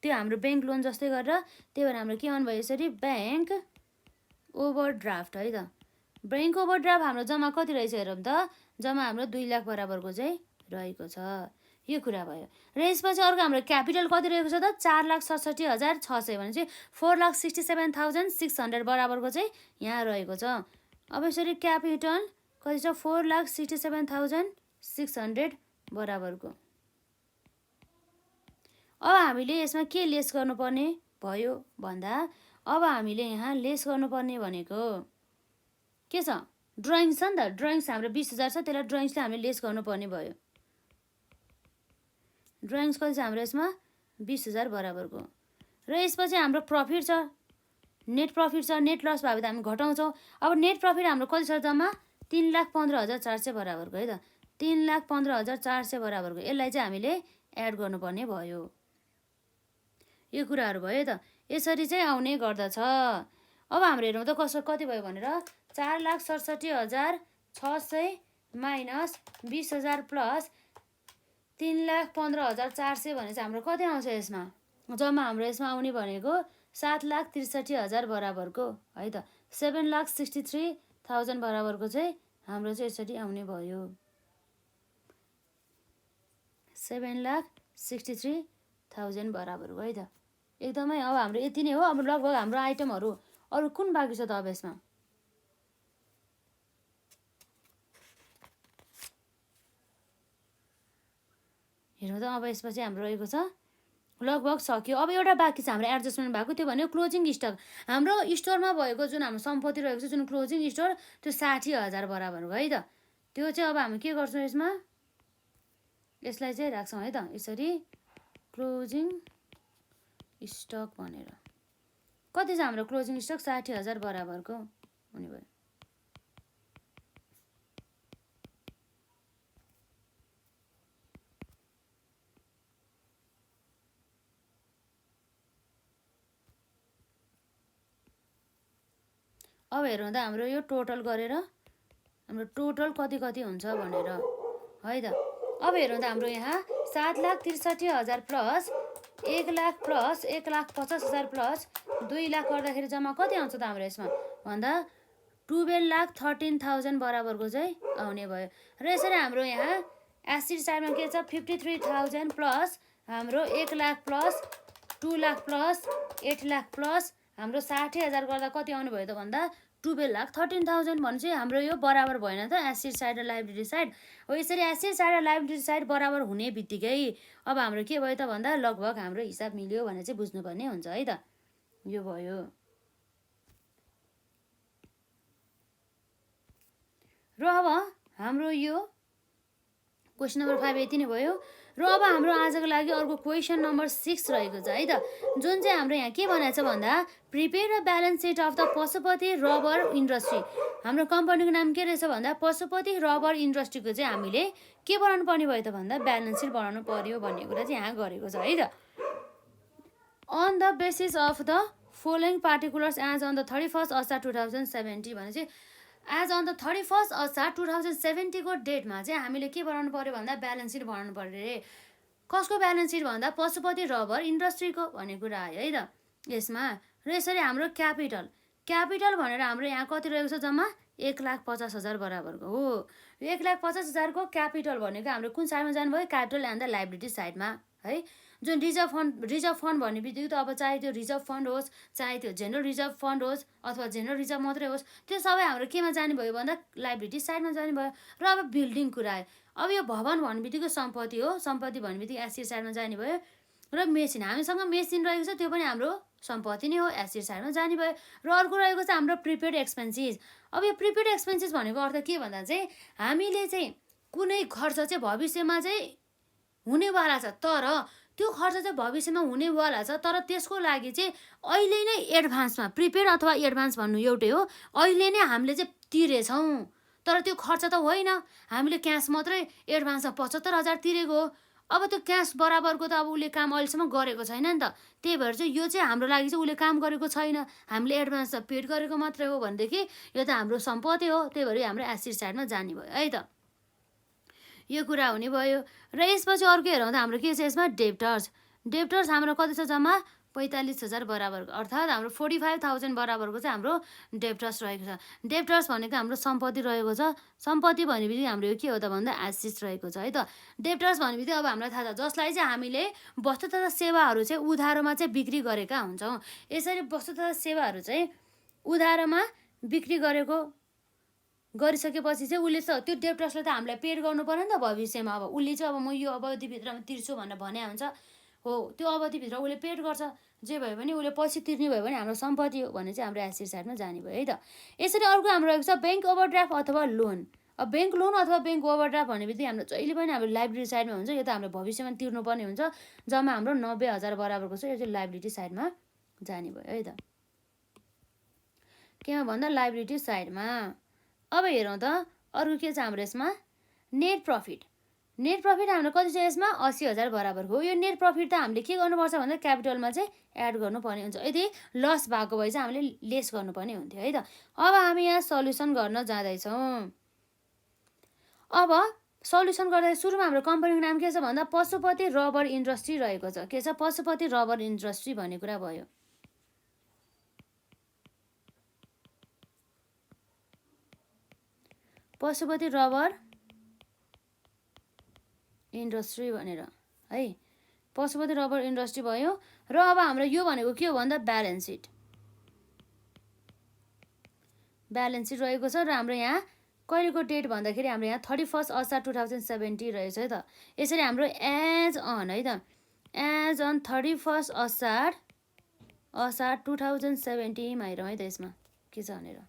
[SPEAKER 1] त्यो हाम्रो ब्याङ्क लोन जस्तै गरेर, त्यही भएर हाम्रो के आउनु भयो यसरी ब्याङ्क ओभरड्राफ्ट है त। ब्याङ्क ओभरड्राफ्ट हाम्रो जम्मा कति रहेछ हेरौँ त, जम्मा हाम्रो 2 लाख बराबरको चाहिँ रहेको छ, यो कुरा भयो। र यसपछि अर्को हाम्रो क्यापिटल कति रहेको छ त 4,67,600 भनेपछि 4,67,600 बराबरको चाहिँ यहाँ रहेको छ। अब यसरी क्यापिटल कति छ 4,67,600 बराबरको। अब हामीले यसमा के लेस गर्नुपर्ने भयो भन्दा अब हामीले यहाँ लेस गर्नुपर्ने भनेको के छ ड्रइङ छ नि त। ड्रइङ्स हाम्रो 20,000 छ, त्यसलाई ड्रइङ्सले हामीले लेस गर्नुपर्ने भयो। ड्रइङ्स कति छ हाम्रो यसमा 20,000 बराबरको। र यसपछि हाम्रो प्रफिट छ, नेट प्रफिट छ। नेट लस भयो भने हामी घटाउँछौँ। अब नेट प्रफिट हाम्रो कति छ जम्मा 3,15,400 बराबरको है त। 3,15,400 बराबरको। यसलाई चाहिँ हामीले एड गर्नुपर्ने भयो। यो कुराहरू भयो त। यसरी चाहिँ आउने गर्दछ। अब हाम्रो हेरौँ त कति भयो भनेर 4,67,600 माइनस 20,000 प्लस 3,15,400 भने चाहिँ हाम्रो कति आउँछ यसमा जम्मा हाम्रो यसमा आउने भनेको 7,63,000 बराबरको है त। 7,63,000 बराबरको चाहिँ हाम्रो चाहिँ यसरी आउने भयो। 7,63,000 बराबरको है त। एकदमै अब हाम्रो यति नै हो। अब लगभग हाम्रो आइटमहरू अरू कुन बाँकी छ त अब यसमा हेर्नु त। अब यसपछि हाम्रो रहेको छ लगभग सक्यो। अब एउटा बाँकी छ हाम्रो एडजस्टमेन्ट भएको, त्यो भनेको क्लोजिङ स्टक। हाम्रो स्टोरमा भएको जुन हाम्रो सम्पत्ति रहेको छ जुन क्लोजिङ स्टोर त्यो 60,000 बराबरको है त। त्यो चाहिँ अब हामी के गर्छौँ यसमा यसलाई चाहिँ राख्छौँ है त यसरी क्लोजिङ स्टक भनेर। कति छ हाम्रो क्लोजिङ स्टक 60,000 बराबरको हुने भयो। अब हेरौँ त हाम्रो यो टोटल गरेर हाम्रो टोटल कति हुन्छ भनेर है त। अब हेरौँ त हाम्रो यहाँ 7,63,000 प्लस 1,00,000 प्लस 1,50,000 प्लस 2,00,000 गर्दाखेरि जम्मा कति आउँछ त हाम्रो यसमा भन्दा 12,13,000 बराबरको चाहिँ आउने भयो। र यसरी हाम्रो यहाँ एसिड साइडमा के छ 53,000 प्लस हाम्रो 1,00,000 प्लस 2,00,000 प्लस 8,00,000 प्लस हाम्रो 60,000 गर्दा कति आउने भयो त भन्दा 12,13,000 भने चाहिँ हाम्रो यो बराबर भएन त एसिड साइड र लाइबिलिटी साइड हो। यसरी एसिड साइड र लाइबिलिटी साइड बराबर हुने बित्तिकै अब हाम्रो के भयो त भन्दा लगभग हाम्रो हिसाब मिल्यो भने चाहिँ बुझ्नुपर्ने हुन्छ है त। यो भयो। र अब हाम्रो यो क्वेसन नम्बर 5 यति नै भयो। र अब हाम्रो आजको लागि अर्को क्वेसन नम्बर 6 रहेको छ है त। जुन चाहिँ हाम्रो यहाँ के बनाएको छ भन्दा prepare a balance sheet of the Pashupati rubber industry. हाम्रो कम्पनीको नाम के रहेछ भन्दा पशुपति रबर इन्डस्ट्रीको चाहिँ हामीले के बनाउनु पर्ने भयो त भन्दा ब्यालेन्स सिट बनाउनु पर्यो भन्ने कुरा चाहिँ यहाँ गरेको छ है त। On the basis of the following particulars as on the 31 Asar 2070 भने चाहिँ एज अन द 31 असार 2070 को डेटमा चाहिँ हामीले के बनाउनु पर्यो भन्दा ब्यालेन्स सिट बनाउनु पर्यो रे। कसको ब्यालेन्स सिट भन्दा पशुपति रबर इन्डस्ट्रीको भन्ने कुरा आयो है त यसमा। र यसरी हाम्रो क्यापिटल भनेर हाम्रो यहाँ कति रहेको छ जम्मा 1,50,000 बराबरको हो। यो 1,50,000 को क्यापिटल भनेको हाम्रो कुन साइडमा जानुभयो क्यापिटल एन्ड द लाइबिलिटी साइडमा है। जुन रिजर्भ फन्ड भन्ने बित्तिकै त अब चाहे त्यो रिजर्भ फन्ड होस् चाहे त्यो जेनरल रिजर्भ फन्ड होस् अथवा जेनरल रिजर्भ मात्रै होस् त्यो सबै हाम्रो केमा जाने भयो भन्दा लाइबिलिटी साइडमा जाने भयो। र अब बिल्डिङ कुरा आयो। अब यो भवन भन्ने बित्तिकै सम्पत्ति हो। सम्पत्ति भन्ने बित्तिकै एसिड साइडमा जाने भयो। र मेसिन हामीसँग मेसिन रहेको छ त्यो पनि हाम्रो सम्पत्ति नै हो एसिड साइडमा जाने भयो। र अर्को रहेको छ हाम्रो प्रिपेड एक्सपेन्सेस। अब यो प्रिपेड एक्सपेन्सेस भनेको अर्थ के भन्दा चाहिँ हामीले चाहिँ कुनै खर्च चाहिँ भविष्यमा चाहिँ हुनेवाला छ तर त्यो खर्च चाहिँ भविष्यमा हुनेवाला छ तर त्यसको लागि चाहिँ अहिले नै एडभान्समा प्रिपेड अथवा एडभान्स भन्नु एउटै हो। अहिले नै हामीले चाहिँ तिरेछौँ तर त्यो खर्च त होइन। हामीले क्यास मात्रै एडभान्समा 75,000 तिरेको हो। अब त्यो क्यास बराबरको त अब उसले काम अहिलेसम्म गरेको छैन नि त। त्यही भएर चाहिँ यो चाहिँ हाम्रो लागि चाहिँ उसले काम गरेको छैन। हामीले एडभान्स त पेड गरेको मात्रै हो भनेदेखि यो त हाम्रो सम्पत्ति हो। त्यही भएर हाम्रो एसिड साइडमा जाने भयो है त। यो कुरा हुने भयो। र यसपछि अर्को हेरौँ त हाम्रो के छ यसमा डेप्टर्स हाम्रो कति छ जम्मा 45,000 बराबरको अर्थात् हाम्रो 45,000 बराबरको चाहिँ हाम्रो डेप्टर्स रहेको छ। डेप्टर्स भनेको हाम्रो सम्पत्ति रहेको छ। सम्पत्ति भनेपछि हाम्रो यो के हो त भन्दा एसेट्स रहेको छ है त। डेप्टर्स भनेपछि अब हामीलाई थाहा छ जसलाई चाहिँ हामीले वस्तु तथा सेवाहरू चाहिँ उधारोमा चाहिँ बिक्री गरेका हुन्छौँ। यसरी वस्तु तथा सेवाहरू चाहिँ उधारोमा बिक्री गरेको गरिसकेपछि चाहिँ उसले त्यो डेप्टर्सलाई त हामीलाई पेड गर्नु पर्यो नि त भविष्यमा। अब उसले चाहिँ अब म यो अवधिभित्रमा तिर्छु भनेर भने हुन्छ हो, त्यो अवधिभित्र उसले पेड गर्छ। जे भयो भने उसले पछि तिर्ने भयो भने हाम्रो सम्पत्ति हो भने चाहिँ हाम्रो एसेट साइडमा जाने भयो है त। यसरी अर्को हाम्रो रहेको छ ब्याङ्क ओभरड्राफ्ट अथवा लोन। अब ब्याङ्क लोन अथवा ब्याङ्क ओभरड्राफ्ट भने बित्तिकै हाम्रो जहिले पनि हाम्रो लाइबिलिटी साइडमा हुन्छ। यो त हाम्रो भविष्यमा तिर्नुपर्ने हुन्छ। जम्मा हाम्रो 90,000 बराबरको छ। यो चाहिँ लाइबिलिटी साइडमा जाने भयो है त। केमा भन्दा लाइबिलिटी साइडमा। अब हेरौँ त अरू के छ हाम्रो यसमा, नेट प्रफिट। नेट प्रफिट हाम्रो कति छ यसमा 80,000 बराबरको हो। यो नेट प्रफिट त हामीले के गर्नुपर्छ भन्दा क्यापिटलमा चाहिँ एड गर्नुपर्ने हुन्छ। यदि लस भएको भए चाहिँ हामीले लेस गर्नुपर्ने हुन्थ्यो है त। अब हामी यहाँ सल्युसन गर्न जाँदैछौँ। अब सल्युसन गर्दा सुरुमा हाम्रो कम्पनीको नाम के छ भन्दा पशुपति रबर इन्डस्ट्री रहेको छ। के छ, पशुपति रबर इन्डस्ट्री भन्ने कुरा भयो। पशुपति रबर इन्डस्ट्री भनेर है, पशुपति रबर इन्डस्ट्री भयो। र अब हाम्रो यो भनेको के हो भन्दा ब्यालेन्स सिट। ब्यालेन्स सिट रहेको छ र हाम्रो यहाँ कहिलेको डेट भन्दाखेरि हाम्रो यहाँ 31 असार 2070 रहेछ है त। यसरी हाम्रो एज अन है त, एज अन 31 असार 2070 मा हेरौँ है त यसमा के छ भनेर।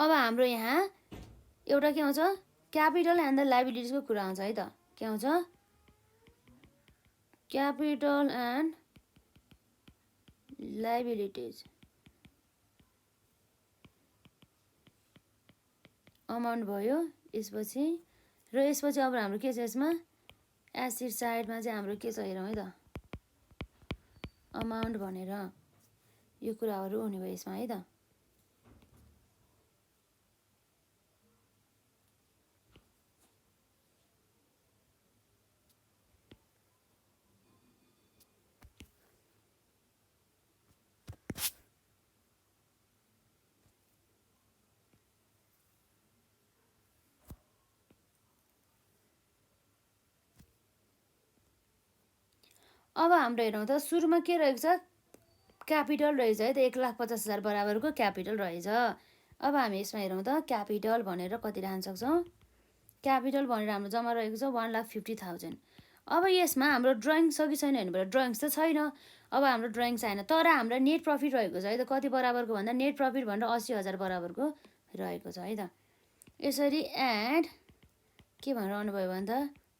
[SPEAKER 1] अब हाम्रो यहाँ एउटा के आउँछ, क्यापिटल एन्ड द लाइबिलिटिजको कुरा आउँछ है त। के आउँछ, क्यापिटल एन्ड लाइबिलिटिज अमाउन्ट भयो यसपछि। र यसपछि अब हाम्रो के छ यसमा एसेट साइडमा चाहिँ हाम्रो के छ हेरौँ है त, अमाउन्ट भनेर यो कुराहरू हुने भयो यसमा है त। अब हाम्रो हेरौँ त सुरुमा के रहेको छ, क्यापिटल रहेछ है त, 1,50,000 बराबरको क्यापिटल रहेछ। अब हामी यसमा हेरौँ त क्यापिटल भनेर कति राख्न सक्छौँ। क्यापिटल भनेर हाम्रो जम्मा रहेको छ 1,50,000। अब यसमा हाम्रो ड्रइङ छ कि छैन हेर्नु पर्यो। ड्रइङ्स त छैन। अब हाम्रो ड्रइङ छैन तर हाम्रो नेट प्रफिट रहेको छ है त। कति बराबरको भन्दा नेट प्रफिट भनेर 80,000 बराबरको रहेको छ है त। यसरी एड के भनेर आउनुभयो भन्दा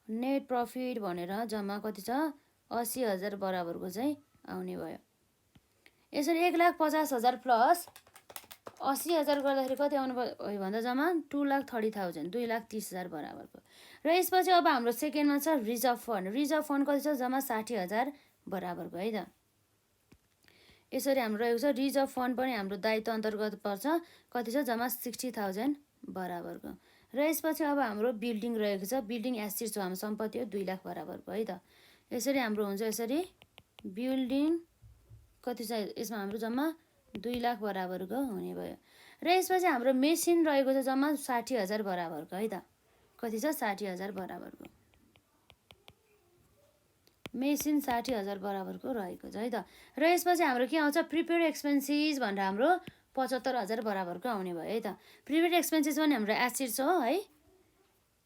[SPEAKER 1] नेट प्रफिट भनेर जम्मा कति छ 80,000 बराबरको चाहिँ आउने भयो। यसरी 1,50,000 प्लस 80,000 गर्दाखेरि कति आउनु भयो भन्दा जम्मा 2,30,000, 2,30,000 बराबरको। र यसपछि अब हाम्रो सेकेन्डमा छ रिजर्भ फन्ड। रिजर्भ फन्ड कति छ जम्मा 60,000 बराबरको है त। यसरी हाम्रो रहेको छ रिजर्भ फन्ड पनि हाम्रो दायित्व अन्तर्गत पर्छ। कति छ जम्मा 60,000 बराबरको। र यसपछि अब हाम्रो बिल्डिङ रहेको छ। बिल्डिङ एसेट हो, हाम्रो सम्पत्ति हो 2 लाख बराबरको है त। यसरी हाम्रो हुन्छ यसरी बिल्डिङ कति छ यसमा हाम्रो जम्मा 2 लाख बराबरको हुने भयो। र यसपछि हाम्रो मेसिन रहेको छ जम्मा 60,000 बराबरको है त। कति छ 60,000 बराबरको मेसिन 60,000 बराबरको रहेको छ है त। र यसपछि हाम्रो के आउँछ प्रिपेड एक्सपेन्सेस भनेर हाम्रो 75,000 बराबरको आउने भयो है त। प्रिपेड एक्सपेन्सेस पनि हाम्रो एसेट्स हो है।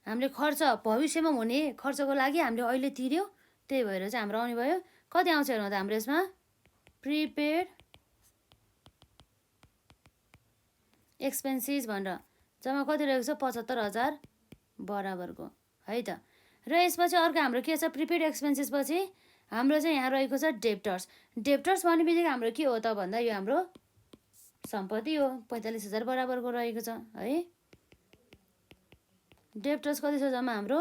[SPEAKER 1] हामीले खर्च भविष्यमा हुने खर्चको लागि हामीले अहिले तिर्यो, त्यही भएर चाहिँ हाम्रो आउने भयो। कति आउँछ हेर्नु त हाम्रो यसमा प्रिपेड एक्सपेन्सेस भनेर जम्मा कति रहेको छ 75,000 बराबरको है त। र यसपछि अर्को हाम्रो के छ प्रिपेड एक्सपेन्सेस पछि हाम्रो चाहिँ यहाँ रहेको छ डेप्टर्स। डेप्टर्स भन्ने बित्तिकै हाम्रो के हो त भन्दा यो हाम्रो सम्पत्ति हो, 45,000 बराबरको रहेको छ है। डेप्टर्स कति छ जम्मा हाम्रो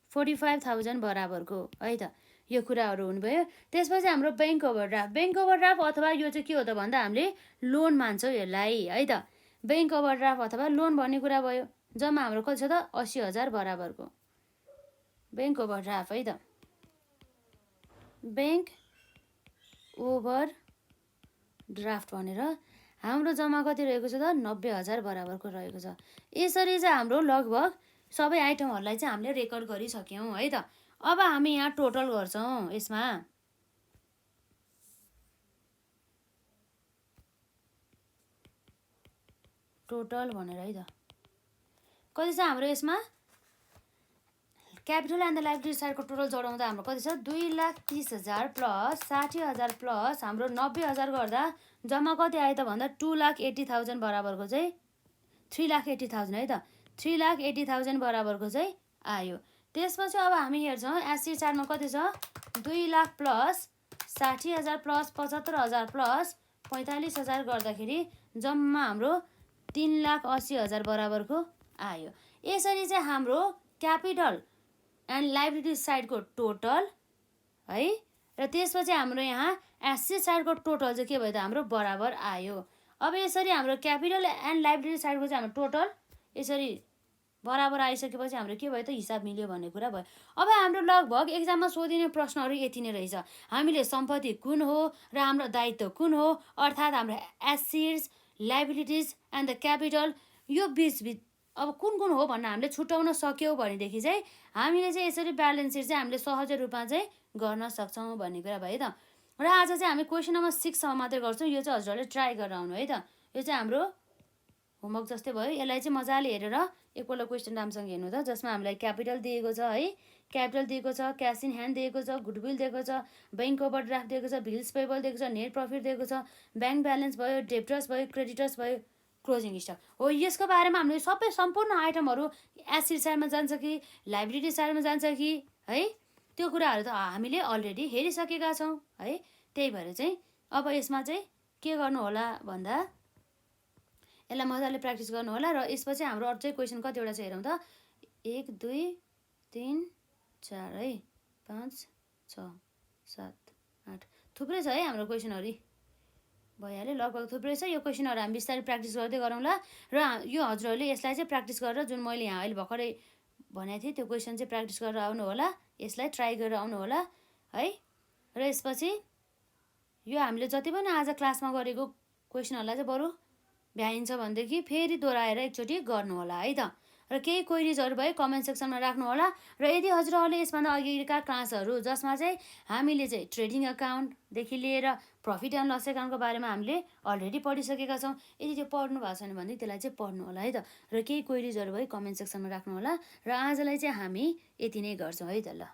[SPEAKER 1] 45,000 बराबरको है त। यो कुराहरू हुनुभयो। त्यसपछि हाम्रो ब्याङ्क ओभरड्राफ्ट। ब्याङ्क ओभरड्राफ्ट अथवा यो चाहिँ के हो त भन्दा हामीले लोन मान्छौँ यसलाई है त। ब्याङ्क ओभरड्राफ्ट अथवा लोन भन्ने कुरा भयो। जम्मा हाम्रो कति छ त 80,000 बराबरको ब्याङ्क ओभरड्राफ्ट है त। ब्याङ्क ओभरड्राफ्ट भनेर हाम्रो जम्मा कति रहेको छ त 90,000 बराबरको रहेको छ। यसरी चाहिँ हाम्रो लगभग सबै आइटमहरूलाई चाहिँ हामीले रेकर्ड गरिसक्यौँ है त। अब हामी यहाँ टोटल गर्छौँ। यसमा टोटल भनेर है त कति छ हाम्रो यसमा क्यापिटल एन्ड द लाइबिलिटी साइडको टोटल जोडाउँदा हाम्रो कति छ 2,30,000 प्लस 60,000 प्लस हाम्रो 90,000 गर्दा जम्मा कति आयो त भन्दा 2,80,000 बराबरको चाहिँ 3,80,000 है त 3,80,000 बराबरको चाहिँ आयो। त्यसपछि अब हामी हेर्छौँ एससी चार्टमा कति छ 2 लाख प्लस 60,000 प्लस 75,000 प्लस 45,000 गर्दाखेरि जम्मा हाम्रो 3,80,000 बराबरको आयो। यसरी चाहिँ हाम्रो क्यापिटल एन्ड लाइबिलिटी साइडको टोटल है र त्यसपछि हाम्रो यहाँ एससी साइडको टोटल चाहिँ के भयो त हाम्रो बराबर आयो। अब यसरी हाम्रो क्यापिटल एन्ड लाइबिलिटी साइडको चाहिँ हाम्रो टोटल यसरी बराबर आइसकेपछि हाम्रो के भयो त हिसाब मिल्यो भन्ने कुरा भयो। अब हाम्रो लगभग एक्जाममा सोधिने प्रश्नहरू यति नै रहेछ। हामीले सम्पत्ति कुन हो र हाम्रो दायित्व कुन हो अर्थात् हाम्रो assets liabilities and the capital यो बिच अब कुन कुन हो भनेर हामीले छुट्याउन सक्यौँ भनेदेखि चाहिँ हामीले चाहिँ यसरी ब्यालेन्स सिट चाहिँ हामीले सहज रूपमा चाहिँ गर्न सक्छौँ भन्ने कुरा भयो त। र आज चाहिँ हामी क्वेसन नम्बर 6 सम्म मात्रै गर्छौँ। यो चाहिँ हजुरहरूले ट्राई गरेर आउनु है त। यो चाहिँ हाम्रो होमवर्क जस्तै भयो। यसलाई चाहिँ मजाले हेरेर एकपल्ट क्वेसन राम्रोसँग हेर्नु त जसमा हामीलाई क्यापिटल दिएको छ है क्यापिटल दिएको छ क्यास इन ह्यान्ड दिएको छ गुडविल दिएको छ बैंक ओभरड्राफ्ट दिएको छ बिल्स पेबल दिएको छ नेट प्रफिट दिएको छ ब्याङ्क ब्यालेन्स भयो डेप्टर्स भयो क्रेडिटर्स भयो क्लोजिङ स्टक हो। यसको बारेमा हामीले सबै सम्पूर्ण आइटमहरू एसेट साइडमा जान्छ कि लाइबिलिटी साइडमा जान्छ कि है त्यो कुराहरू त हामीले अलरेडी हेरिसकेका छौँ है। त्यही भएर चाहिँ अब यसमा चाहिँ के गर्नु होला भन्दा यसलाई मजाले प्र्याक्टिस गर्नु होला र यसपछि हाम्रो अरू चाहिँ क्वेसन कतिवटा चाहिँ हेरौँ त 1 2 3 4 है 5 6 7 8 थुप्रै छ है हाम्रो क्वेसनहरू भइहाल्यो लगभग थुप्रै छ। यो क्वेसनहरू हामी बिस्तारै प्र्याक्टिस गर्दै गरौँला र यो हजुरहरूले यसलाई चाहिँ प्र्याक्टिस गरेर जुन मैले यहाँ अहिले भर्खरै भनेको थिएँ त्यो क्वेसन चाहिँ प्र्याक्टिस गरेर आउनु होला यसलाई ट्राई गरेर आउनु होला है। र यसपछि यो हामीले जति पनि आज क्लासमा गरेको क्वेसनहरूलाई चाहिँ बरु भ्याइन्छ भनेदेखि फेरि दोहोऱ्याएर एकचोटि गर्नु होला है त। र केही क्वेरिजहरू भए कमेन्ट सेक्सनमा राख्नु होला र यदि हजुरहरूले यसभन्दा अघिका क्लासहरू जसमा चाहिँ हामीले चाहिँ ट्रेडिङ अकाउन्टदेखि लिएर प्रफिट एन्ड लस एकाउन्टको बारेमा हामीले अलरेडी पढिसकेका छौँ। यदि त्यो पढ्नु भएको छैन भने त्यसलाई चाहिँ पढ्नु होला है त। र केही क्वेरिजहरू भए कमेन्ट सेक्सनमा राख्नु होला र आजलाई चाहिँ हामी यति नै गर्छौँ है त ल।